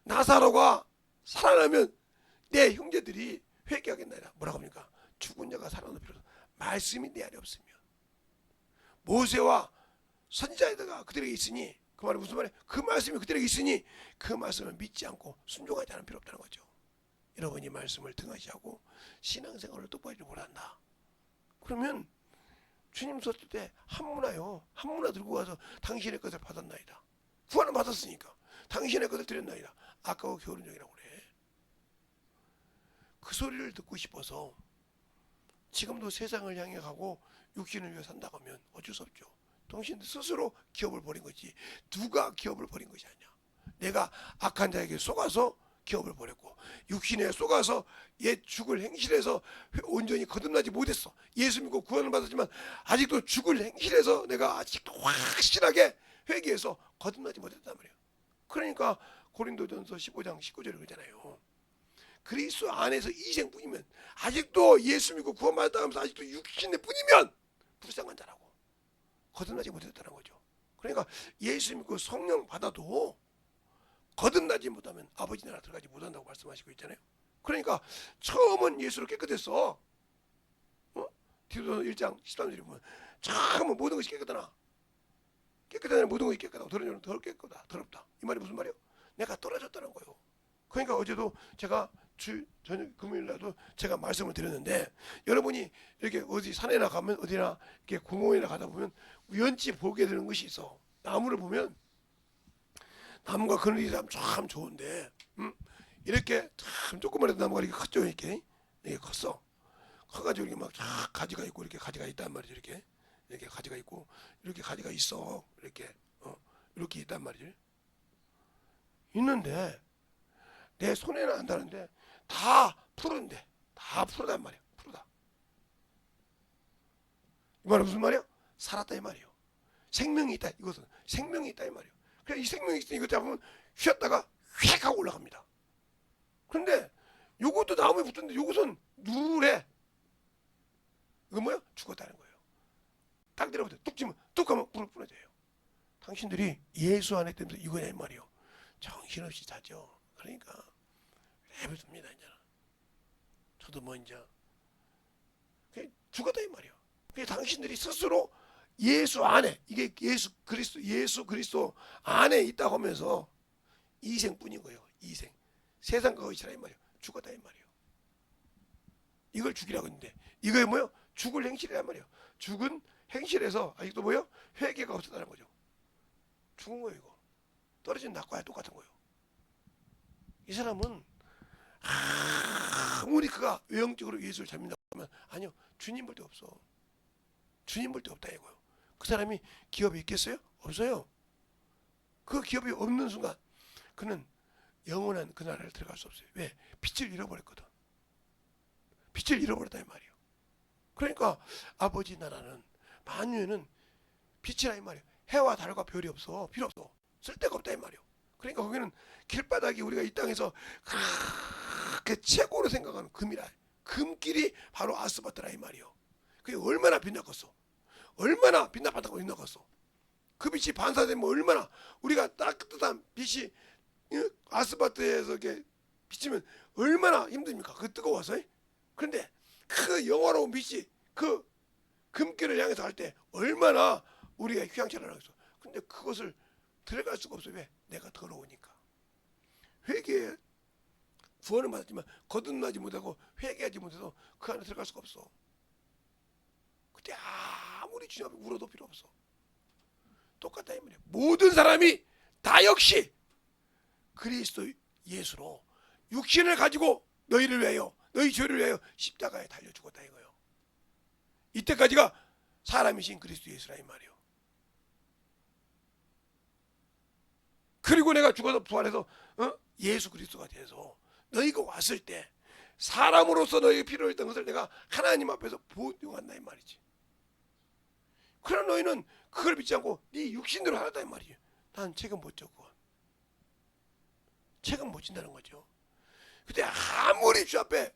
나사로가 살아나면 내 형제들이 회개하겠나이다. 뭐라고 합니까? 죽은 자가 살아나는 필요 없어. 말씀이 내 안에 없으면. 모세와 선지자들가 그들에게 있으니 그 말이 무슨 말이에요? 그 말씀이 그들에게 있으니 그 말씀을 믿지 않고 순종하지 않을 필요 없다는 거죠. 여러분이 말씀을 등하시하고 신앙생활을 똑바로 못한다. 그러면 주님 썼을 때 한문화요. 한문화 들고 가서 당신의 것을 받았나이다. 구원을 받았으니까 당신의 것을 드렸나이다. 아까워 게으른 종이라고 그래. 그 소리를 듣고 싶어서 지금도 세상을 향해 가고 육신을 위해 산다고 하면 어쩔 수 없죠. 당신 스스로 기업을 버린 거지. 누가 기업을 버린 것이 아니야. 내가 악한 자에게 속아서 기업을 버렸고 육신에 속아서 옛 죽을 행실에서 온전히 거듭나지 못했어. 예수 믿고 구원을 받았지만 아직도 죽을 행실에서 내가 아직도 확실하게 회개해서 거듭나지 못했단 말이에요. 그러니까 고린도전서 15장 19절에 그러잖아요. 그리스도 안에서 이생뿐이면 아직도 예수 믿고 구원받았다 하면서 아직도 육신의 뿐이면 불쌍한 자라고 거듭나지 못했다는 거죠. 그러니까 예수 믿고 성령 받아도 거듭나지 못하면 아버지 나라 들어가지 못한다고 말씀하시고 있잖아요. 그러니까 처음은 예수로 깨끗했어. 디도서 1장 13절에 보면 처음은 모든 것이 깨끗하나 깨끗하나 모든 것이 깨끗하고 더러운 덜 깨끗하다 더럽다. 이 말이 무슨 말이에요? 내가 떨어졌다는 거예요. 그러니까 어제도 제가 저녁 금요일날도 제가 말씀을 드렸는데 여러분이 이렇게 어디 산에나 가면 어디나 이렇게 공원이나 가다 보면 우연치 보게 되는 것이 있어. 나무를 보면 나무가 그늘이 참 좋은데 이렇게 참 조그만해도 나무가 이렇게 컸죠. 이렇게 컸어. 커가지고 이렇게 막 가지가 있고 이렇게 가지가 있단 말이죠. 이렇게 가지가 있고 이렇게 가지가 있어. 이렇게 있단 말이죠. 있는데 내 손에는 안 닿는데 다 푸른데 다 푸르단 말이야. 푸르다. 이 말은 무슨 말이야? 살았다 이 말이에요. 생명이 있다. 이것은 생명이 있다 이 말이에요. 그래서 이 생명이 있으니 이거 잡으면 휘었다가 휙 하고 올라갑니다. 그런데 요것도 나무에 붙었는데 요것은 누래. 이거 뭐야? 죽었다는 거예요. 딱 들어보세요. 뚝 치면 뚝 하면 불을 부러져요. 당신들이 예수 안에 때문에 이거냐 이 말이에요. 정신없이 자죠. 그러니까 해봅니다 이제. 저도 뭐 이제 죽었다 이 말이에요. 당신들이 스스로 예수 안에 이게 예수 그리스도 안에 있다고 하면서 이생뿐인 거예요. 이생. 세상과 것이라 이 말이에요. 죽었다 이 말이에요. 이걸 죽이라고 했는데 이거에 뭐요? 죽을 행실이란 말이에요. 죽은 행실에서 아직도 뭐요? 회개가 없었다는 거죠. 죽은 거예요 이거. 떨어진 낙과야 똑같은 거예요. 이 사람은 아무리 그가 외형적으로 예수를 잘 믿는다고 하면 아니요. 주님 볼 데 없어. 주님 볼 데 없다 이거예요. 그 사람이 기업이 있겠어요? 없어요. 그 기업이 없는 순간 그는 영원한 그 나라를 들어갈 수 없어요. 왜? 빛을 잃어버렸거든. 빛을 잃어버렸다 이 말이에요. 그러니까 아버지 나라는 만유에는 빛이라 이 말이에요. 해와 달과 별이 없어. 필요 없어. 쓸데가 없다 이 말이에요. 그러니까 거기는 길바닥이 우리가 이 땅에서 그렇게 최고로 생각하는 금이라. 금길이 바로 아스바트라 이 말이에요. 그게 얼마나 빛나겠어. 얼마나 빛나봤다고 빛나겠어. 그 빛이 반사되면 얼마나 우리가 따뜻한 빛이 아스파트에서 이렇게 비치면 얼마나 힘듭니까? 그 뜨거워서. 그런데 그 영화로운 빛이 그 금길을 향해서 할 때 얼마나 우리가 휘황찬란을 하겠어. 근데 그것을 들어갈 수가 없어. 왜? 내가 더러우니까. 회개에 구원을 받았지만 거듭나지 못하고 회개하지 못해서 그 안에 들어갈 수가 없어. 그때 아무리 주님 앞에 울어도 필요 없어. 똑같다 이 말이야. 모든 사람이 다 역시 그리스도 예수로 육신을 가지고 너희를 위하여 너희 죄를 위하여 십자가에 달려 죽었다 이거예요. 이때까지가 사람이신 그리스도 예수라 이 말이에요. 그리고 내가 죽어서 부활해서 예수 그리스도가 돼서 너희가 왔을 때 사람으로서 너희가 필요로 했던 것을 내가 하나님 앞에서 보증한다 이 말이지. 그러나 너희는 그걸 믿지 않고 네 육신대로 하였다 이 말이에요. 난 책임 못 져. 그건 책임 못 진다는 거죠. 근데 아무리 주 앞에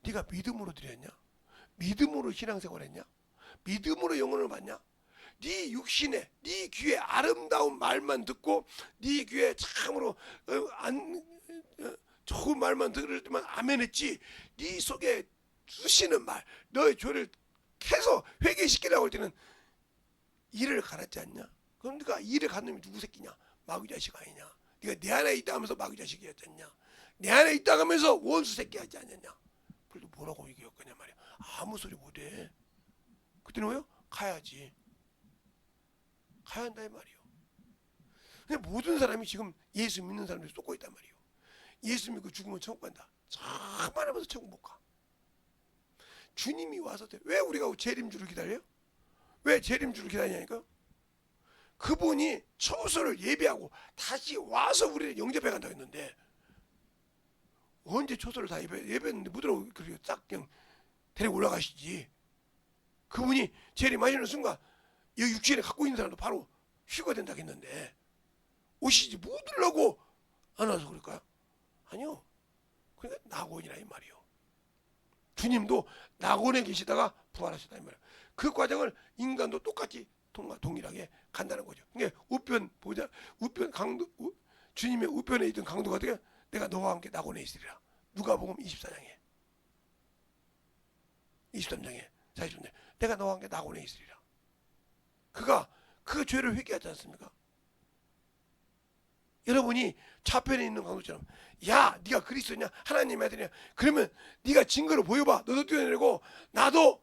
네가 믿음으로 드렸냐? 믿음으로 신앙생활 했냐? 믿음으로 영혼을 받냐? 네 육신에 네 귀에 아름다운 말만 듣고 네 귀에 참으로 좋은 말만 들을 때만 아멘했지. 네 속에 쑤시는 말, 너의 죄를 해서 회개시키려고 할 때는 이를 갈았지 않냐? 그럼 네가 이를 가는 놈이 누구 새끼냐? 마귀 자식 아니냐? 네가 내 안에 있다 하면서 마귀 자식이었지 않냐? 내 안에 있다 하면서 원수 새끼 하지 않느냐? 그래도 뭐라고 얘기할 거냐 말이야. 아무 소리 못해. 그때는 뭐요? 가야지. 가야 한다 이 말이요. 근데 모든 사람이 지금 예수 믿는 사람들이 쏟고 있단 말이에요. 예수 믿고 죽으면 천국 간다. 참만 하면서 천국 못 가. 주님이 와서 왜 우리가 재림주를 기다려요? 왜 재림주를 기다리냐니까? 그분이 처소를 예비하고 다시 와서 우리를 영접해 간다고 했는데 언제 처소를 다 예배했는데 무드로 그렇게 딱 그냥 데리고 올라가시지. 그분이 재림하시는 순간 이 육신에 갖고 있는 사람도 바로 휴가 된다고 했는데 오시지 묻으려고 안 와서 그럴까요? 아니요. 그러니까 낙원이라 이 말이요. 주님도 낙원에 계시다가 부활하셨다 이 말이에요. 그 과정을 인간도 똑같이 동일하게 간다는 거죠. 그러니까 우편 강도 주님의 우편에 있던 강도가 어떻게 내가 너와 함께 낙원에 있으리라. 누가복음 24장에 23장에 40장에 내가 너와 함께 낙원에 있으리라. 그가 그 죄를 회개하지 않습니까? 여러분이 좌편에 있는 강도처럼 야 네가 그리스도냐 하나님의 아들이냐 그러면 네가 증거를 보여봐. 너도 뛰어내리고 나도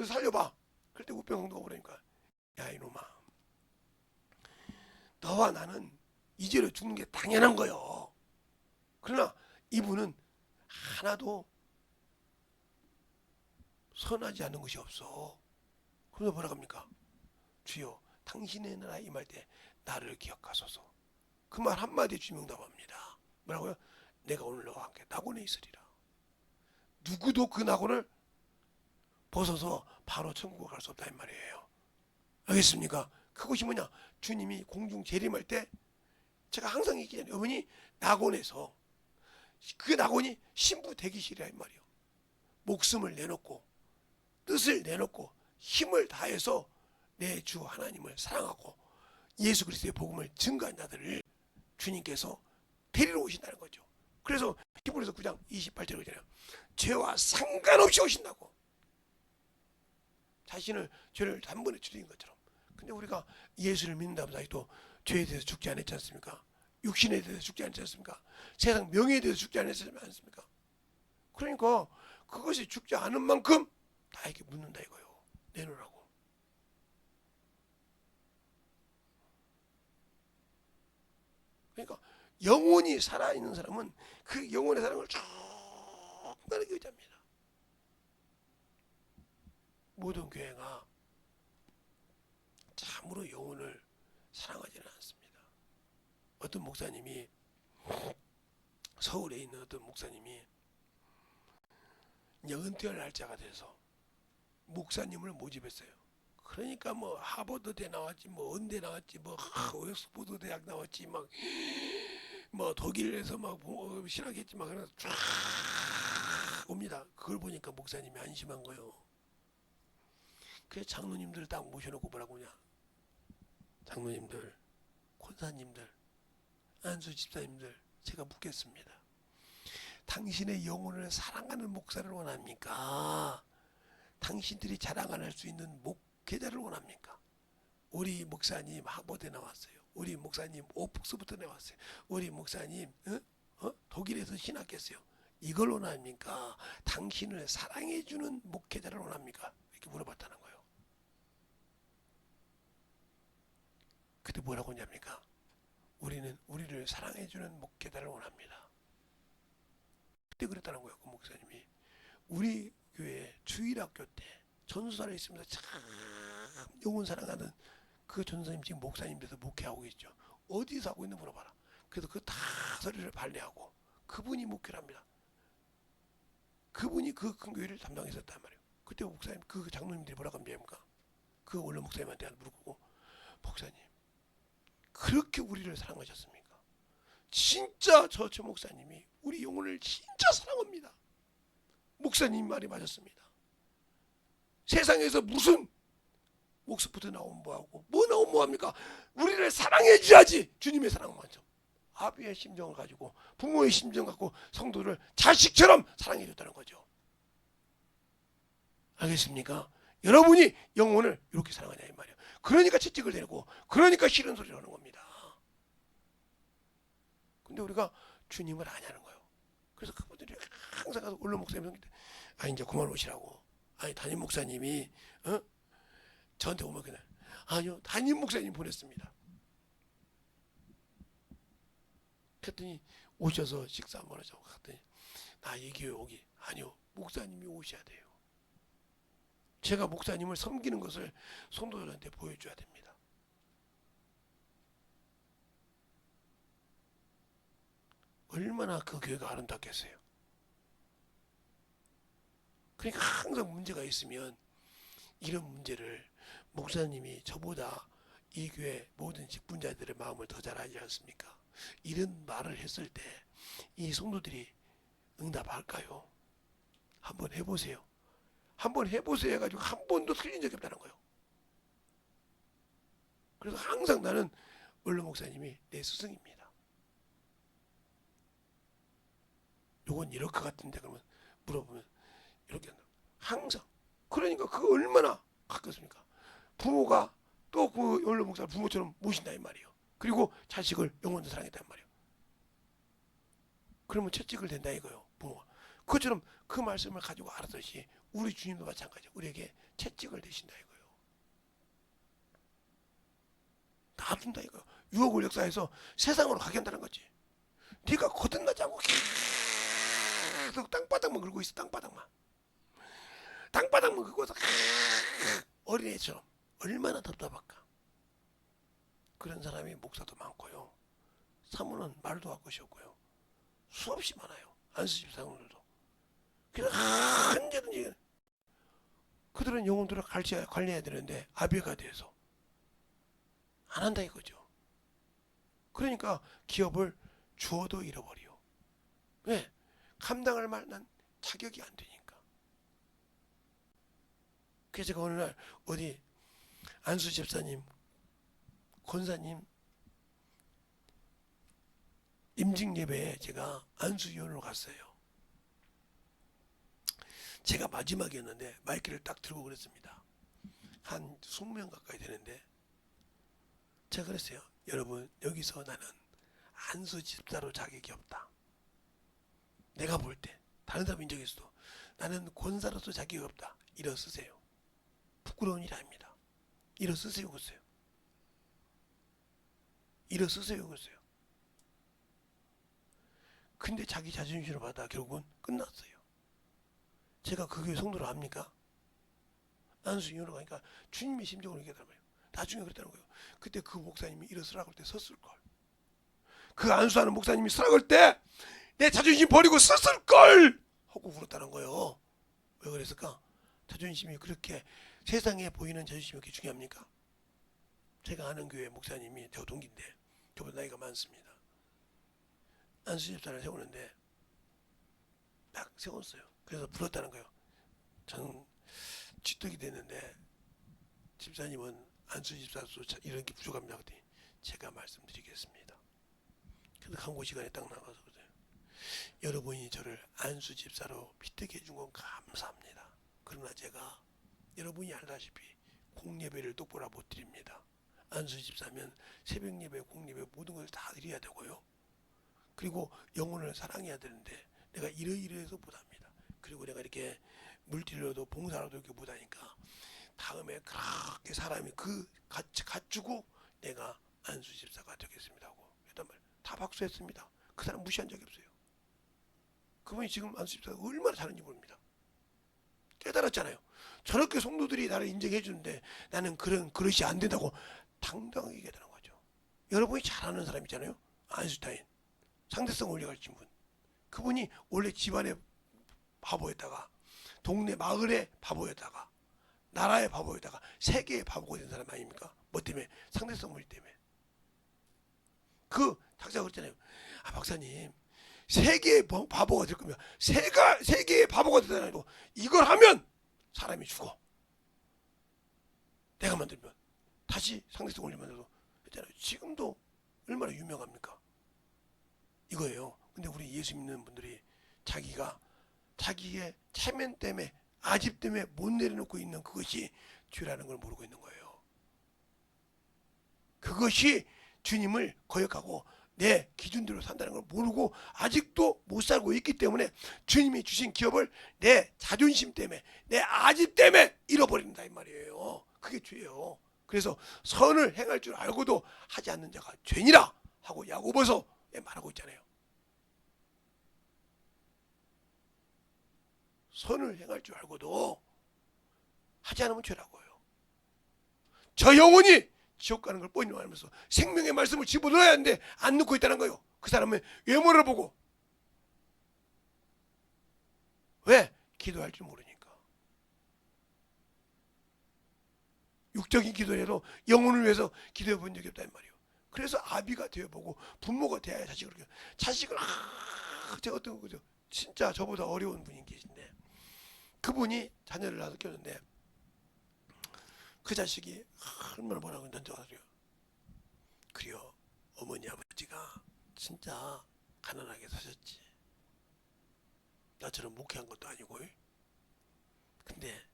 살려봐. 그럴 때 우편 강도가 그러니까 야 이놈아 너와 나는 이제로 죽는 게 당연한 거요. 그러나 이분은 하나도 선하지 않은 것이 없어. 그래서 뭐라 합니까? 주여 당신의 나라 임할 때 나를 기억하소서. 그 말 한마디에 주님 응답합니다. 뭐라고요? 내가 오늘 너와 함께 낙원에 있으리라. 누구도 그 낙원을 벗어서 바로 천국을 갈 수 없다 이 말이에요. 알겠습니까? 그것이 뭐냐? 주님이 공중 재림할 때 제가 항상 얘기하잖아요. 어머니 낙원에서 그 낙원이 신부 대기실이라 이 말이에요. 목숨을 내놓고 뜻을 내놓고 힘을 다해서 내 주 하나님을 사랑하고 예수 그리스도의 복음을 증거한 자들을 주님께서 데리러 오신다는 거죠. 그래서 히브리서 9장 28절에 그러잖아요. 죄와 상관없이 오신다고. 자신을 죄를 단번에 줄인 것처럼. 근데 우리가 예수를 믿는다면 아직도 죄에 대해서 죽지 않았지 않습니까? 육신에 대해서 죽지 않지 않습니까? 세상 명예에 대해서 죽지 않았지 않습니까? 그러니까 그것이 죽지 않은 만큼 나에게 묻는다 이거요. 내놓으라고. 그러니까 영혼이 살아있는 사람은 그 영혼의 사랑을 충분하게 의지합니다. 모든 교회가 참으로 영혼을 사랑하지는 않습니다. 어떤 목사님이 서울에 있는 어떤 목사님이 이제 은퇴할 날짜가 돼서 목사님을 모집했어요. 그러니까 뭐 하버드대 나왔지, 뭐 언대 나왔지, 뭐 옥스퍼드 대학 나왔지, 막 뭐 독일에서 막 신학했지, 막 그래서 쫙 옵니다. 그걸 보니까 목사님이 안심한 거요. 그래서 장로님들 딱 모셔놓고 뭐라고 하냐, 장로님들, 권사님들, 안수 집사님들, 제가 묻겠습니다. 당신의 영혼을 사랑하는 목사를 원합니까? 당신들이 자랑할 수 있는 목회자를 원합니까? 우리 목사님 하버드에 나왔어요. 우리 목사님 오폭스부터 나왔어요. 우리 목사님 독일에서 신학했어요. 이걸 원합니까? 당신을 사랑해주는 목회자를 원합니까? 이렇게 물어봤다는 거예요. 그때 뭐라고 하냐니까? 우리는 우리를 사랑해주는 목회자를 원합니다. 그때 그랬다는 거예요. 그 목사님이 우리 교회 주일학교 때 전도사를 있으면서 참 영혼 사랑하는 그 전도사님 지금 목사님 돼서 목회하고 있죠. 어디서 하고 있는 물어봐라. 그래서 그 다 서류를 발레하고 그분이 목회를 합니다. 그분이 그 큰 교회를 담당했었단 말이에요. 그때 목사님 그 장로님들이 뭐라고 합니까? 그 원로 목사님한테 물어보고, 목사님 그렇게 우리를 사랑하셨습니까? 진짜 저 목사님이 우리 영혼을 진짜 사랑합니다. 목사님 말이 맞았습니다. 세상에서 무슨 옥스퍼드 나오면 뭐하고 뭐 나오면 뭐합니까? 우리를 사랑해 줘야지. 주님의 사랑 먼저. 아비의 심정을 가지고 부모의 심정 갖고 성도를 자식처럼 사랑해 줬다는 거죠. 알겠습니까? 여러분이 영혼을 이렇게 사랑하냐 이 말이에요. 그러니까 채찍을 대고 그러니까 싫은 소리를 하는 겁니다. 근데 우리가 주님을 아냐는 거예요. 그래서 그분들이 항상 가서 원로 목사님한테 이제 그만 오시라고. 아니 담임 목사님이 저한테 오면 그냥 아니요 담임 목사님 보냈습니다. 그랬더니 오셔서 식사 한번 하자고 갔더니 나 이 교회 오기 아니요 목사님이 오셔야 돼요. 제가 목사님을 섬기는 것을 성도들한테 보여줘야 됩니다. 얼마나 그 교회가 아름답겠어요. 그러니까 항상 문제가 있으면 이런 문제를 목사님이 저보다 이 교회 모든 직분자들의 마음을 더 잘 알지 않습니까? 이런 말을 했을 때 이 성도들이 응답할까요? 한번 해보세요. 한번 해보세요 해가지고 한 번도 틀린 적이 없다는 거예요. 그래서 항상 나는 원로 목사님이 내 스승입니다. 요건 이럴 것 같은데 그러면 물어보면 이렇게 한다. 항상. 그러니까 그거 얼마나 가깝습니까? 부모가 또 그 원로 목사를 부모처럼 모신다 이 말이에요. 그리고 자식을 영원히 사랑했단 말이에요. 그러면 채찍을 댄다 이거예요. 부모가. 그것처럼 그 말씀을 가지고 알았듯이 우리 주님도 마찬가지예요. 우리에게 채찍을 대신다 이거예요. 놔둔다 이거예요. 유혹을 역사해서 세상으로 가게 한다는 거지. 네가 거듭나지 않고 계속 땅바닥만 긁고 있어. 땅바닥만 긁고서 어린애처럼 얼마나 답답할까. 그런 사람이 목사도 많고요. 사모는 말도 할 것이 없고요. 수없이 많아요. 안수집 사모들도. 그래서 언제든지 그들은 영혼들을 관리해야 되는데 아비가 돼서 안 한다 이거죠. 그러니까 기업을 주어도 잃어버려. 왜? 감당할 만한 자격이 안 되니까. 그래서 제가 어느 날 어디 안수 집사님, 권사님 임직 예배에 제가 안수위원으로 갔어요. 제가 마지막이었는데 마이크를 딱 들고 그랬습니다. 한 20명 가까이 되는데 제가 그랬어요. 여러분 여기서 나는 안수 집사로 자격이 없다. 내가 볼 때 다른 사람 인정했어도 나는 권사로서 자격이 없다. 일어서세요. 부끄러운 일이 아닙니다. 일어서세요 그랬어요. 일어서세요 그랬어요. 근데 자기 자존심을 받아 결국은 끝났어요. 제가 그 교회 성도를 압니까? 안수인으로 가니까 주님의 심정으로 얘기하단 말이에요. 나중에 그랬다는 거예요. 그때 그 목사님이 일어서라고 할 때 섰을걸. 그 안수하는 목사님이 서라고 할 때 내 자존심 버리고 섰을걸 하고 울었다는 거예요. 왜 그랬을까? 자존심이 그렇게 세상에 보이는 자존심이 그렇게 중요합니까? 제가 아는 교회 목사님이 저 동기인데 저보다 나이가 많습니다. 안수집사를 세우는데 딱 세웠어요. 그래서 불렀다는 거예요. 저는 쥐떡이 됐는데 집사님은 안수집사도 이런 게 부족합니다. 그랬더니 제가 말씀드리겠습니다. 그래서 광고 시간에 딱 나가서 그래요. 여러분이 저를 안수집사로 피떻게 해준 건 감사합니다. 그러나 제가 여러분이 알다시피 공예배를 똑바로 못 드립니다. 안수집사면 새벽예배, 공예배 모든 걸 다 드려야 되고요. 그리고 영혼을 사랑해야 되는데 내가 이러이러해서 못합니다. 그리고 내가 이렇게 물질로도 봉사로도 이렇게 못하니까 다음에 그렇게 사람이 갖추고 내가 안수집사가 되겠습니다 하고 했단 말이에요. 다 박수했습니다. 그 사람 무시한 적이 없어요. 그분이 지금 안수집사가 얼마나 잘하는지 모릅니다. 깨달았잖아요. 저렇게 성도들이 나를 인정해 주는데 나는 그런 그릇이 안 된다고 당당하게 얘기하는 거죠. 여러분이 잘 아는 사람 있잖아요. 아인슈타인. 상대성 올려가신 분. 그분이 원래 집안의 바보였다가 동네 마을의 바보였다가 나라의 바보였다가 세계의 바보가 된 사람 아닙니까? 뭐 때문에? 상대성 원리 때문에. 그 작자가 그랬잖아요. 아 박사님 세계의 바보가 될 거면 세계의 바보가 되잖아요. 아니고 이걸 하면 사람이 죽어. 내가 만들면 다시 상대성 원리 만들어서 했잖아요. 지금도 얼마나 유명합니까? 이거예요. 근데 우리 예수 믿는 분들이 자기의 체면 때문에 아집 때문에 못 내려놓고 있는 그것이 죄라는 걸 모르고 있는 거예요. 그것이 주님을 거역하고 내 기준대로 산다는 걸 모르고 아직도 못 살고 있기 때문에 주님이 주신 기업을 내 자존심 때문에 내 아집 때문에 잃어버린다 이 말이에요. 그게 죄예요. 그래서 선을 행할 줄 알고도 하지 않는 자가 죄니라 하고 야고보서에 말하고 있잖아요. 선을 행할 줄 알고도 하지 않으면 죄라고요. 저 영혼이 지옥 가는 걸 뻔히 알면서 생명의 말씀을 집어넣어야 하는데 안 넣고 있다는 거예요. 그 사람은 외모를 보고. 왜? 기도할 줄 모르니까. 육적인 기도를 해도 영혼을 위해서 기도해 본 적이 없다 이 말이에요. 그래서 아비가 되어보고 부모가 되어야 자식을 그렇게 자식을 제가 어떤 거죠. 진짜 저보다 어려운 분이 계신데 그분이 자녀를 낳아서 키웠는데 그 자식이 얼마나 뭐라고 던져가지고 그래요. 어머니 아버지가 진짜 가난하게 사셨지. 나처럼 목회한 것도 아니고. 근데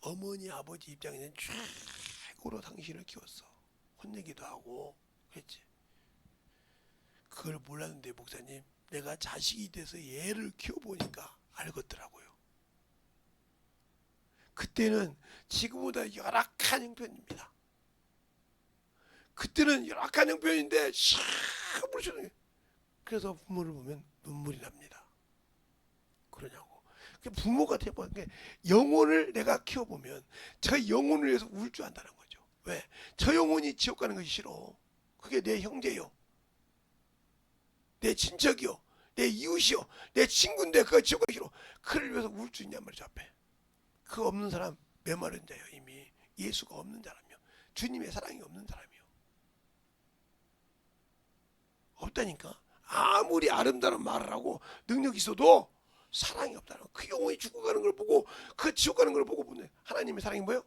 어머니 아버지 입장에는 최고로 당신을 키웠어. 혼내기도 하고 그랬지. 그걸 몰랐는데 목사님 내가 자식이 돼서 얘를 키워보니까 알겠더라고요. 그때는 지금보다 열악한 형편입니다. 그때는 열악한 형편인데 시험을 주는. 그래서 부모를 보면 눈물이 납니다. 그러냐고. 부모가 되면 영혼을 내가 키워보면 저 영혼을 위해서 울 줄 안다는 거죠. 왜? 저 영혼이 지옥 가는 것이 싫어. 그게 내 형제요, 내 친척이요, 내 이웃이요, 내 친구인데 그가 지옥 가기 싫어. 그를 위해서 울 수 있냔 말이죠. 앞에 그 없는 사람 메마른 자요. 이미 예수가 없는 사람이요. 주님의 사랑이 없는 사람이요. 없다니까. 아무리 아름다운 말을 하고 능력이 있어도 사랑이 없다는 거. 그 영혼이 죽어가는 걸 보고 그 지옥 가는 걸 보고 보네. 하나님의 사랑이 뭐예요?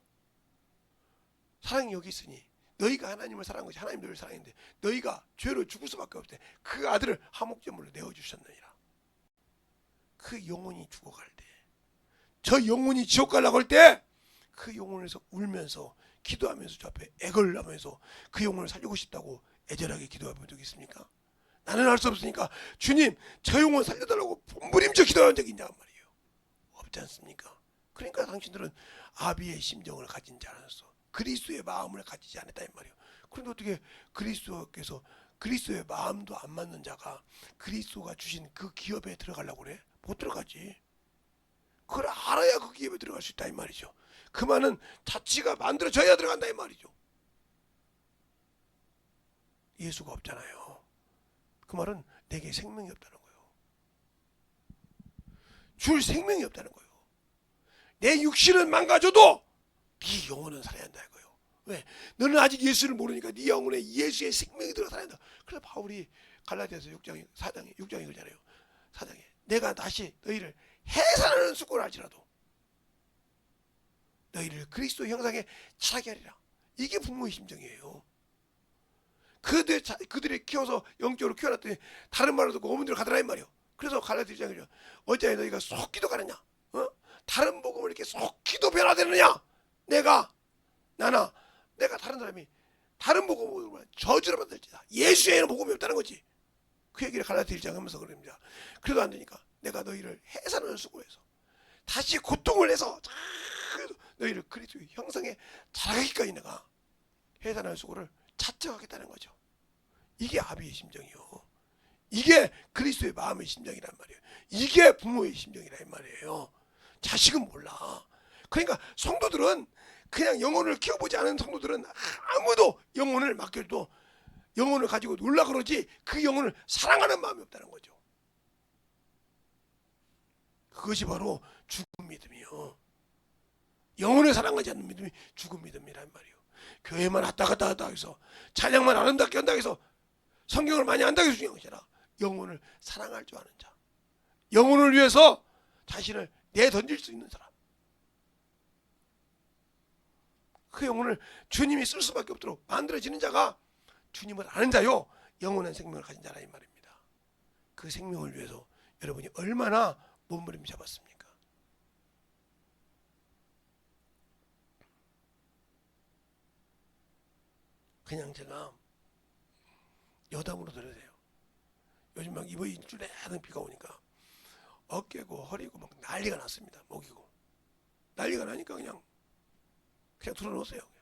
사랑이 여기 있으니 너희가 하나님을 사랑한 것이 하나님 너희를 사랑했는데 너희가 죄로 죽을 수밖에 없대. 그 아들을 화목제물로 내어주셨느니라. 그 영혼이 죽어갈 때, 저 영혼이 지옥 가려고 할 때 그 영혼에서 울면서 기도하면서 저 앞에 애걸 하면서 그 영혼을 살리고 싶다고 애절하게 기도해 본 적 있습니까? 나는 할 수 없으니까 주님 저 영혼 살려달라고 몸부림쳐 기도한 적이 있냐 말이에요. 없지 않습니까? 그러니까 당신들은 아비의 심정을 가진 자라서 그리스도의 마음을 가지지 않았다 이 말이에요. 그런데 어떻게 그리스도께서 그리스도의 마음도 안 맞는 자가 그리스도가 주신 그 기업에 들어가려고 그래? 못 들어가지. 그걸 알아야 그 기업에 들어갈 수 있다 이 말이죠. 그 말은 자치가 만들어져야 들어간다 이 말이죠. 예수가 없잖아요. 그 말은 내게 생명이 없다는 거예요. 줄 생명이 없다는 거예요. 내 육신은 망가져도 네 영혼은 살아야 한다 이거예요. 왜? 너는 아직 예수를 모르니까 네 영혼에 예수의 생명이 들어 살아야 한다. 그래서 바울이 갈라디아서 6장에 4장에 6장에 그러잖아요. 4장에 내가 다시 너희를 해산하는 수고를 할지라도 너희를 그리스도 형상에 자라게 하리라. 이게 부모의 심정이에요. 그들이 키워서 영적으로 키워놨더니 다른 말을 듣고 어머니로 가더라 이 말이요. 그래서 갈라디아 1장이죠. 어찌하여 너희가 속기도 가느냐? 다른 복음을 이렇게 속기도 변화되느냐? 내가 다른 사람이 다른 복음을 보면 저주를 받을지다. 예수에는 복음이 없다는 거지. 그 얘기를 갈라디아 1장 하면서 그럽니다. 그래도 안 되니까 내가 너희를 해산을 수고해서 다시 고통을 해서 너희를 그리스도의 형상에 자라기까지 내가 해산할 수고를 자청하겠다는 거죠. 이게 아비의 심정이요. 이게 그리스도의 마음의 심정이란 말이에요. 이게 부모의 심정이란 말이에요. 자식은 몰라. 그러니까 성도들은 그냥 영혼을 키워보지 않은 성도들은 아무도 영혼을 맡겨도 영혼을 가지고 놀라 그러지 그 영혼을 사랑하는 마음이 없다는 거죠. 그것이 바로 죽은 믿음이요. 영혼을 사랑하지 않는 믿음이 죽은 믿음이란 말이에요. 교회만 왔다 갔다 해서 찬양만 아름답게 한다 해서 성경을 많이 안다고 해서 중요한 것이 아니라 영혼을 사랑할 줄 아는 자, 영혼을 위해서 자신을 내던질 수 있는 사람, 그 영혼을 주님이 쓸 수밖에 없도록 만들어지는 자가 주님을 아는 자요 영원한 생명을 가진 자라 이 말입니다. 그 생명을 위해서 여러분이 얼마나 몸부림잡았습니까? 그냥 제가 여담으로 들으세요. 요즘 막 이번 일주일에 하는 비가 오니까 어깨고 허리고 막 난리가 났습니다. 목이고 난리가 나니까 그냥 틀어놓으세요. 그냥.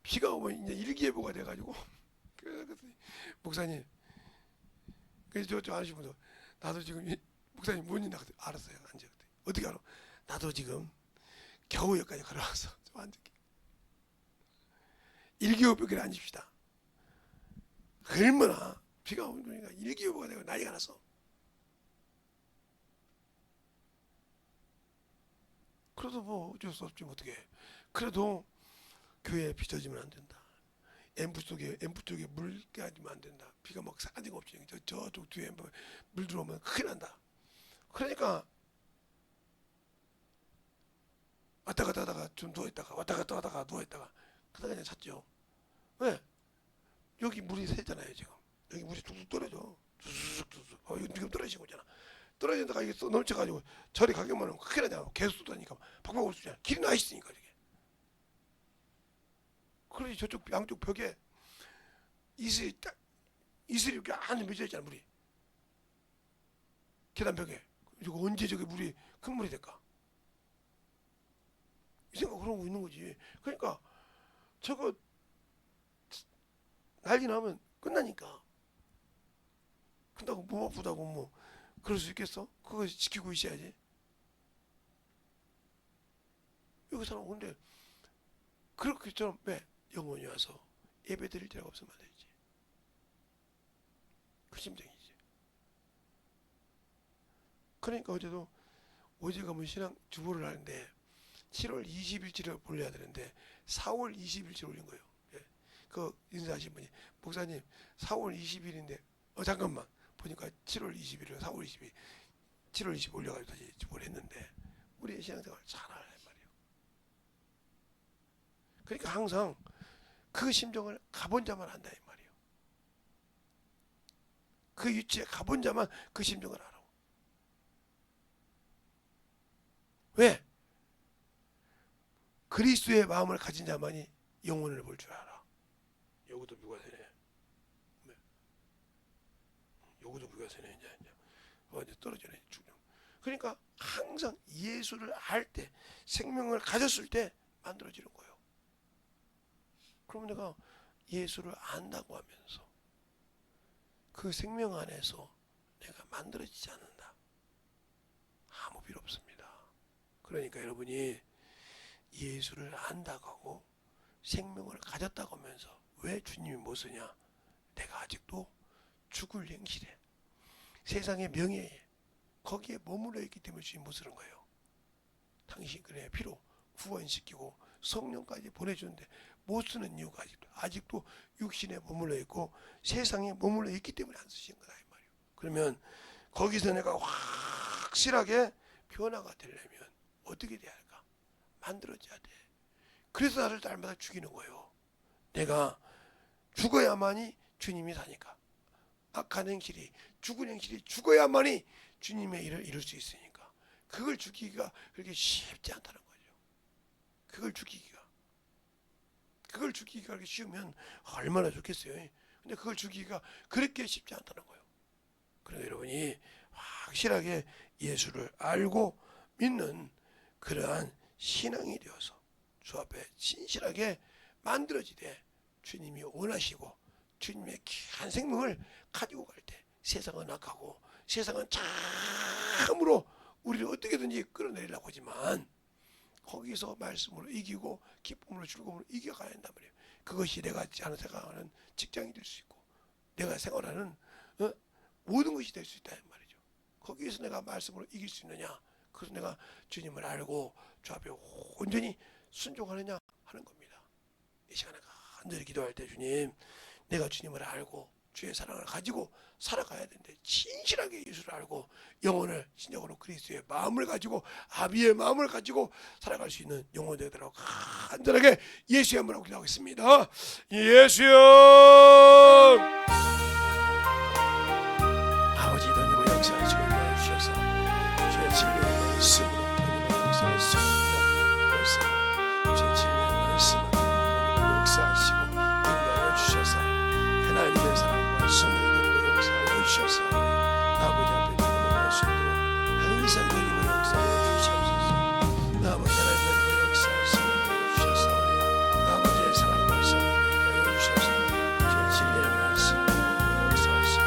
비가 오면 이제 일기예보가 돼가지고 그래서 목사님 그래서 저 아저씨 분도 나도 지금 목사님 뭔 일이나 알았어요. 앉아 어떻게 알아? 나도 지금 겨우 여기까지 걸어왔어. 좀 앉을게. 일기예보에 앉읍시다. 얼마나 비가 오니까 일기예보가 되고 난리가 났어. 그래도 뭐 어쩔 수 없지 뭐 어떻게. 그래도 교회에 비 젖으면 안 된다. 앰프 쪽에 물 깨지면 안 된다. 비가 막 사라지고 없지. 저쪽 뒤에 물 들어오면 큰일 난다. 그러니까 왔다 갔다 하다가 좀 누워있다가 왔다 갔다 하다가 누워있다가 그러다가 그냥 잤죠. 왜? 여기 물이 새잖아요 지금. 여기 물이 뚝뚝 떨어져. 뚝뚝뚝. 여기 지금 떨어지고 있잖아. 떨어진 데가 이게 넘쳐가지고 저리 가기만 하면 큰일 나잖아. 계속 쏟다니까 팍팍 올 수 있잖아. 길이 나 있으니까 이게. 그러지 저쪽 양쪽 벽에 이슬이 이렇게 안에 맺혀 있잖아 물이. 계단 벽에. 이거 언제 저게 물이 큰 물이 될까? 이 생각 그러고 있는 거지. 그러니까 저거 난리 나면 끝나니까. 근다고 몸 아프다고 뭐 그럴 수 있겠어? 그거 지키고 있어야지. 여기 사람 근데 그렇게처럼 왜 영혼이 와서 예배 드릴 데가 없으면 안 되지. 그 심정이지. 그러니까 어제 가면 신앙 주보를 하는데 7월 20일치를 올려야 되는데 4월 20일치 올린 거예요. 예. 그 인사하신 분이 목사님 4월 20일인데 잠깐만 보니까 7월 20일을 4월 20일 7월 20일 올려가지고 다시 주보를 했는데 우리의 신앙생활 잘하란 말이에요. 그러니까 항상 그 심정을 가본 자만 한다 이 말이에요. 그 위치에 가본 자만 그 심정을 알아. 왜? 그리스도의 마음을 가진 자만이 영혼을 볼 줄 알아. 여기도 누가 세네. 여기도 누가 세네 이제 떨어지네. 그러니까 항상 예수를 알 때, 생명을 가졌을 때 만들어지는 거예요. 그럼 내가 예수를 안다고 하면서 그 생명 안에서 내가 만들어지지 않는다. 아무 필요 없습니다. 그러니까 여러분이 예수를 안다고 하고 생명을 가졌다고 하면서 왜 주님이 못 쓰냐? 내가 아직도 죽을 행실에 세상의 명예에 거기에 머물러 있기 때문에 주님이 못 쓰는 거예요. 당신 그의 피로 구원시키고 성령까지 보내주는데 못 쓰는 이유가 아직도 육신에 머물러 있고 세상에 머물러 있기 때문에 안 쓰신 거다 이 말이에요. 그러면 거기서 내가 확실하게 변화가 되려면 어떻게 돼야 할까? 만들어져야 돼. 그래서 나를 날마다 죽이는 거예요. 내가 죽어야만이 주님이 사니까. 악한 행실이, 죽은 행실이 죽어야만이 주님의 일을 이룰 수 있으니까. 그걸 죽이기가 그렇게 쉽지 않다는 거죠. 그걸 죽이기가 그렇게 쉬우면 얼마나 좋겠어요. 근데 그걸 죽이기가 그렇게 쉽지 않다는 거예요. 그래서 여러분이 확실하게 예수를 알고 믿는 그러한 신앙이 되어서 주 앞에 진실하게 만들어지되 주님이 원하시고 주님의 귀한 생명을 가지고 갈 때 세상은 악하고 세상은 참으로 우리를 어떻게든지 끌어내리려고 하지만 거기서 말씀으로 이기고 기쁨으로 즐거움으로 이겨가야 한단 말이에요. 그것이 내가 생각하는 직장이 될 수 있고 내가 생활하는 모든 것이 될 수 있다 말이죠. 거기에서 내가 말씀으로 이길 수 있느냐? 그래서 내가 주님을 알고 주 앞에 온전히 순종하느냐 하는 겁니다. 이 시간에 간절히 기도할 때 주님, 내가 주님을 알고 주의 사랑을 가지고 살아가야 되는데 진실하게 예수를 알고 영혼을 진정으로 그리스도의 마음을 가지고 아비의 마음을 가지고 살아갈 수 있는 영혼 되도록 간절하게 예수의 이름으로 기도하겠습니다. 예수여, 아버지 하나님의 역사하시고 인도해 주셔서 주의 진리의 말씀으로 하나님의 역사하시고 주의 진리의 말씀으로 하나님의 역사하시고 인도해 주셔서 하나님의 사랑과 성령의 역사하여 주셔서 아버지 앞에 기도할 수 있도록 항상 하나님의 역사하여 주시옵소서. 아버지 하나님의 역사하시고 주셔서 아버지의 사랑과 성령의 하여 주셔서 주의 진리의 말씀으로 역사하시고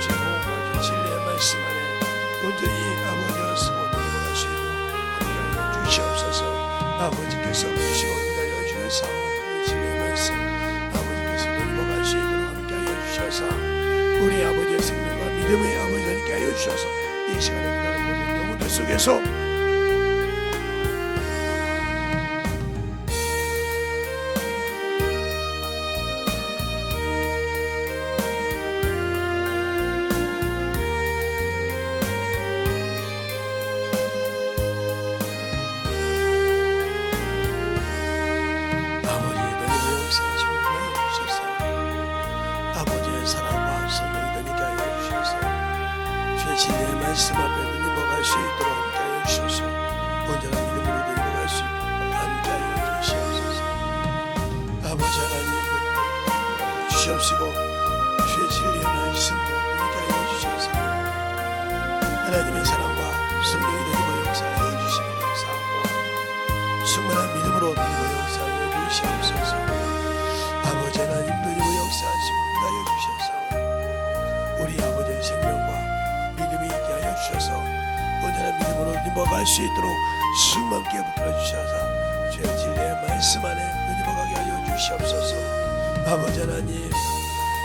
주의 복음과 진리의 말씀 안에 온전히 아버지와 스모를 이루어갈 수 있도록 함께하여 주시옵소서. 아버지께서 주시고 인도하여 주셔서 진리의 말씀 아버지께서 이루어갈 수 있도록 함께하여 주셔서 우리 아버지의 생명과 믿음의 아버지 하나님께 하여 주셔서 이 시간에 기다리는 모든 영혼들 속에서 진리의 말씀 앞에 눈이 먹을 수 있도록 함께하여 주셔서 온전한 믿음으로 눈이 먹을 수 있도록 함께하여 주시옵소서. 아버지 하나님 주시옵시고 주의 진리의 말씀으로 함께하여 주셔서 하나님의 사랑과 성령의 눈이 역사하여 주시는 감사하고 충만한 믿음으로 눈이 역사하여 주시옵소서. 아버지 하나님 눈이 역사하시고 인도하여 주셔서 우리 아버지의 생명과 믿음이 있게 하여 주셔서 온전한 믿음으로 넘어갈 수 있도록 수많게 붙들어 주셔서 주의 진리의 말씀 안에 넘어가게 하여 주시옵소서. 아버지 하나님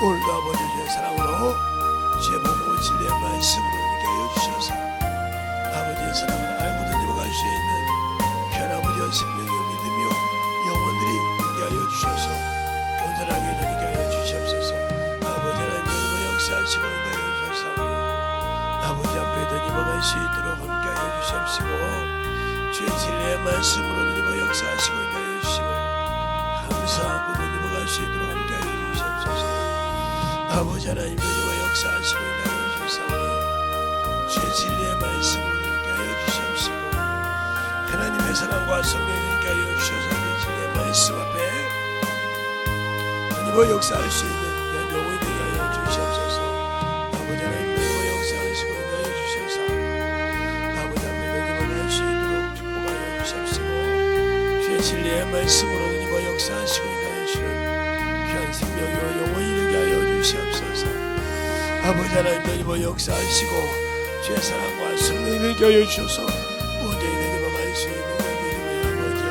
오늘도 아버지 주의 사랑으로 주의 복음과 진리의 말씀으로 있게 하여 주셔서 아버지의 사랑을 알고 넘어갈 수 있는 귀한 아버지의 생명이요 믿음이요 영혼들이 있게 하여 주셔서 온전하게 되게 하여 주시옵소서. 아버지 하나님 역사하시고 인도하여 주셔서 아버지 앞에 넘어갈 수 있도록 함께하여 주시옵시고 주의 진리의 말씀으로 넘어 역사하시고 인도하여 주심을 감사하고 넘어갈 수 있도록 함께하여 주시옵소서. 아버지 하나님 넘어 역사하시고 인도하여 주시옵소서. 주의 진리의 말씀으로 함께하여 주시옵시고 하나님의 사랑과 성령을 함께하여 주셔서 주의 진리의 말씀 앞에 넘어 역사할 수 있는 영혼이 되게 하여 주시옵소서. 아버지 하나님 역사하시고 인도하여 주셔서 아버지 앞에 넘어갈 수 있도록 축복하여 주십시고 주의 진리의 말씀으로 넘어 역사하시고 인도하여 주시는 귀한 생명이와 영혼이 되게 하여 주시옵소서. 아버지 하나님 넘어 역사하시고 주의 사랑과 성령이 되게 하여 주셔서 온전히 넘어갈 수 있는 믿음의 아버지여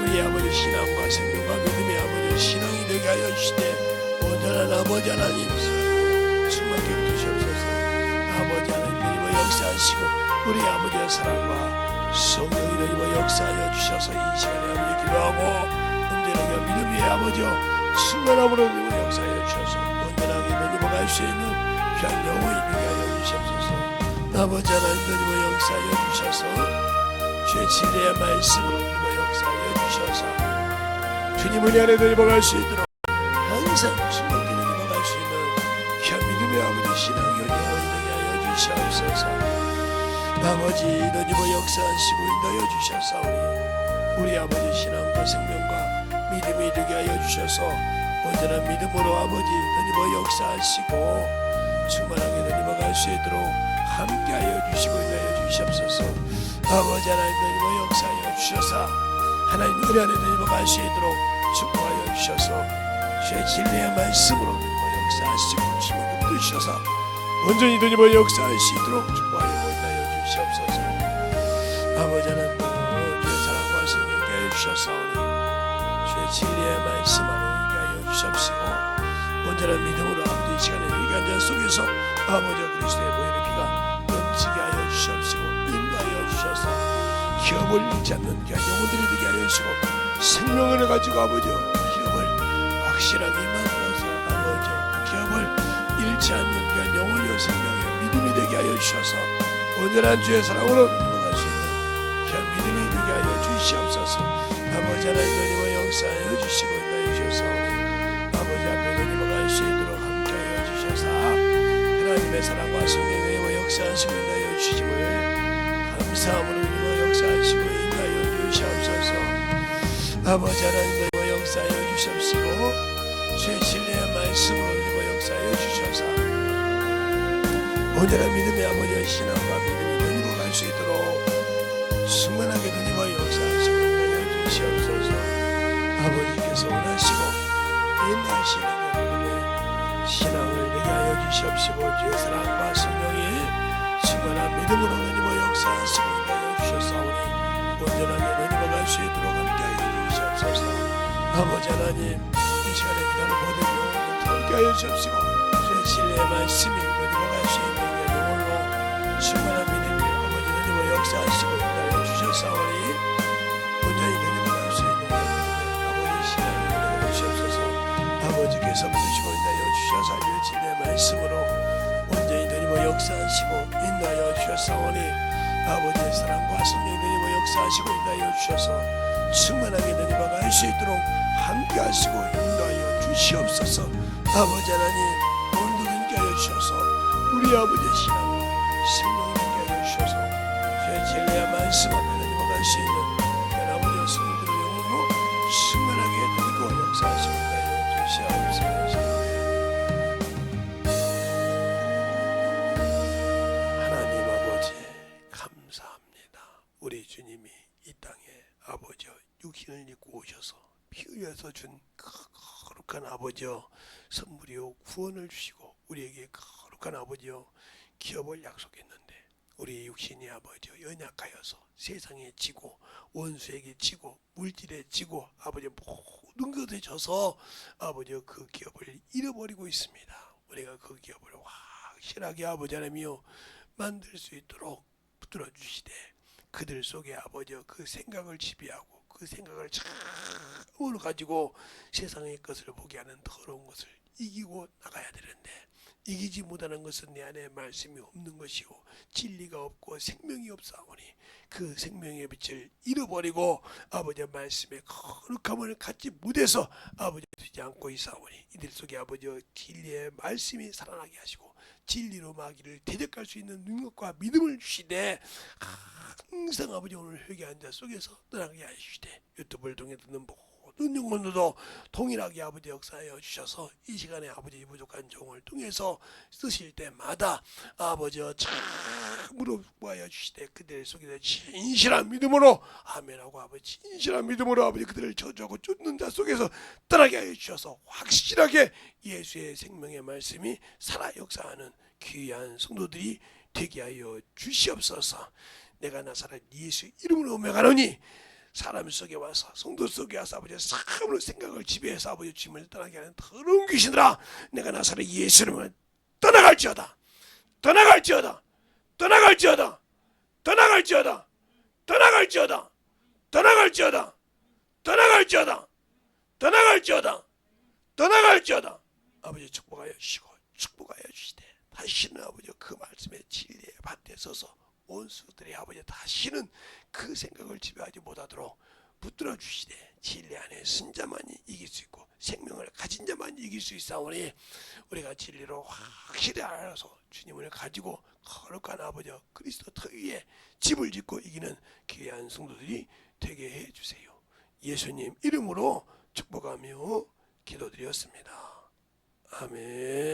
우리 아버지 신앙과 생명과 믿음의 아버지 신앙이 되게 하여 주시되 온전한 아버지 하나님 충만케 주시옵소서. 아버지 하나님 역사하시고 우리 아버지의 사랑과 성령이 너희와 역사하여 주셔서 이 시간에 아버지 기도하고 온전하게 믿음의 아버지 충만함으로 너희와 역사하여 주셔서 온전하게 너희와 갈 수 있는 귀한 영혼이 되게 하여 주시옵소서. 아버지 하나님 너희와 역사하여 주셔서 주의 진리의 말씀으로 너희와 역사하여 주셔서 주님 은혜 안에 너희와 갈 수 있도록 항상 즐겁게 너희와 갈 수 있는 귀한 믿음의 아버지 신앙의 영혼이 되게 하여 주시옵소서. 아버지 너희와 역사하시고 인도하여 주셔서 우리 아버지 신앙과 생명과 믿음이 되게 하여 주셔서 온전한 믿음으로 아버지 너희와 역사하시고 충만하게 너희와 갈 수 있도록 함께하여 주시고 인도하여 주시옵소서. 아버지 하나님 너희와 역사하여 주셔서 하나님 은혜 안에 너희와 갈 수 있도록 축복하여 주셔서 주의 진리의 말씀으로 너희와 역사하시고 주님을 붙드셔서 온전히 너희와 역사하시도록 축복하여 인도하여 주시옵소서. 아버지 하나님 주의 사랑과 성령께 하여 주셨사오니 주의 진리의 말씀 안에 하여 주시옵시고 온전한 믿음으로 아버지 이 시간에 위기한 자 속에서 아버지 그리스도의 보혈의 피가 넘치게 하여 주시옵시고 인도하여 주셔서 기업을 잃지 않는 귀한 영혼들이 되게 하여 주시고 생명을 가지고 아버지 기업을 확실하게 만들어서 아버지 기업을 잃지 않는 귀한 영혼이요 생명의 믿음이 되게 하여 주셔서 온전한 주의 사랑으로 넘어갈 수 있는 귀한 믿음이 되게 하여 주시옵소서. 아버지 하나님 너희와 역사하여 주시고 인도하여 주셔서 아버지 앞에 너희와 갈 수 있도록 함께하여 주셔서 하나님의 사랑과 성령의 역사하시고 인도하여 주심을 감사함으로 너희와 역사하시고 인도하여 주시옵소서. 아버지 하나님 너희와 역사하여 주시옵시고 주의 진리의 말씀으로 너희와 역사하여 주셔서 온전한 믿음의 아버지의 신앙과 믿음이 너희와 갈 수 있도록 충만하게 너희와 역사하시고 인도하여 주시옵소서. 아버지께서 원하시고 인도하시는 여러분의 신앙을 되게 하여 주시옵시고 주의 사랑과 성령이 충만한 믿음으로 너희와 역사하시고 인도하여 주셨사오니 온전하게 너희와 갈 수 있도록 함께하여 주시옵소서. 아버지 하나님 이 시간에 기도를 모든 영혼을 함께 하여 주시옵시고 주의 진리의 말씀이 너희와 갈 수 있는 영혼으로 충만한 믿음이 아버지 너희와 역사하시고 인도하여 주셨사오니 온전히 너희와 갈 수 있는 아버지 신앙을 인도하여 주시옵소서. 아버지께서 부르시고 인도하여 주셔서 주의 진리의 말씀으로 온전히 너희와 역사하시고 인도하여 주셨사오니 아버지의 사랑과 성령이 너희와 역사하시고 인도하여 주셔서 충만하게 너희와 갈 수 있도록 함께하시고 인도하여 주시옵소서. 아버지 하나님 오늘도 함께하여 주셔서 우리 아버지의 신앙과 생명을 함께하여 주셔서 주의 진리의 말씀 앞에 너희와 갈 수 있는 아버지의 성도들의 영혼으로 충만하게 너희와 역사하시고 인도하여 주시옵소서. 하나님 아버지 감사합니다. 우리 주님이 이 땅에 아버지여 육신을 입고 오셔서 피 흘려서 준 거룩한 아버지여 선물이요 구원을 주시고 우리에게 거룩한 아버지여 기업을 약속했는데 우리 육신이 아버지여 연약하여서 세상에 지고 원수에게 지고 물질에 지고 아버지 모든 것에 져서 아버지여 그 기업을 잃어버리고 있습니다. 우리가 그 기업을 확실하게 아버지 하나님이여 만들 수 있도록 붙들어 주시되 그들 속에 아버지여 그 생각을 지배하고 그 생각을 참으로 가지고 세상의 것을 보게 하는 더러운 것을 이기고 나가야 되는데 이기지 못하는 것은 내 안에 말씀이 없는 것이요 진리가 없고 생명이 없사오니 그 생명의 빛을 잃어버리고 아버지의 말씀의 거룩함을 갖지 못해서 아버지 되지 않고 있사오니 이들 속에 아버지의 진리의 말씀이 살아나게 하시고 진리로 마귀를 대적할 수 있는 능력과 믿음을 주시되 항상 아버지 오늘 회개한 자 속에서 떠나게 하시되 유튜브를 통해 듣는 모든 영혼들도 동일하게 아버지 역사하여 주셔서 이 시간에 아버지 부족한 종을 통해서 쓰실 때마다 아버지여 참으로 구하여 주시되 그들 속에서 진실한 믿음으로 아멘하고 아버지 진실한 믿음으로 아버지 그들을 저주하고 쫓는 자 속에서 떠나게 하여 주셔서 확실하게 예수의 생명의 말씀이 살아 역사하는 귀한 성도들이 되게 하여 주시옵소서. 내가 나사렛 예수 이름으로 명하노니 사람 속에 와서 성도 속에 와서 아버지 사람으로 생각을 지배해서 아버지 주님을 떠나게 하는 더러운 귀신들아 내가 나사렛 예수 이름으로 떠나갈지어다 떠나갈지어다 떠나갈지어다 떠나갈지어다 떠나갈지어다. 떠나갈지어다. 떠나갈지어다. 떠나갈지어다. 떠나갈지어다. 아버지 축복하여 주시고 축복하여 주시되 다시는 아버지 그 말씀에 진리의 밭에 서서 원수들의 아버지 다시는 그 생각을 지배하지 못하도록 붙들어 주시되 진리 안에 쓴 자만이 이길 수 있고 생명을 가진 자만이 이길 수 있사오니 우리가 진리로 확실히 알아서 주님을 가지고 거룩한 아버지 그리스도 터위에 집을 짓고 이기는 귀한 성도들이 되게 해주세요. 예수님 이름으로 축복하며 기도드렸습니다. 아멘.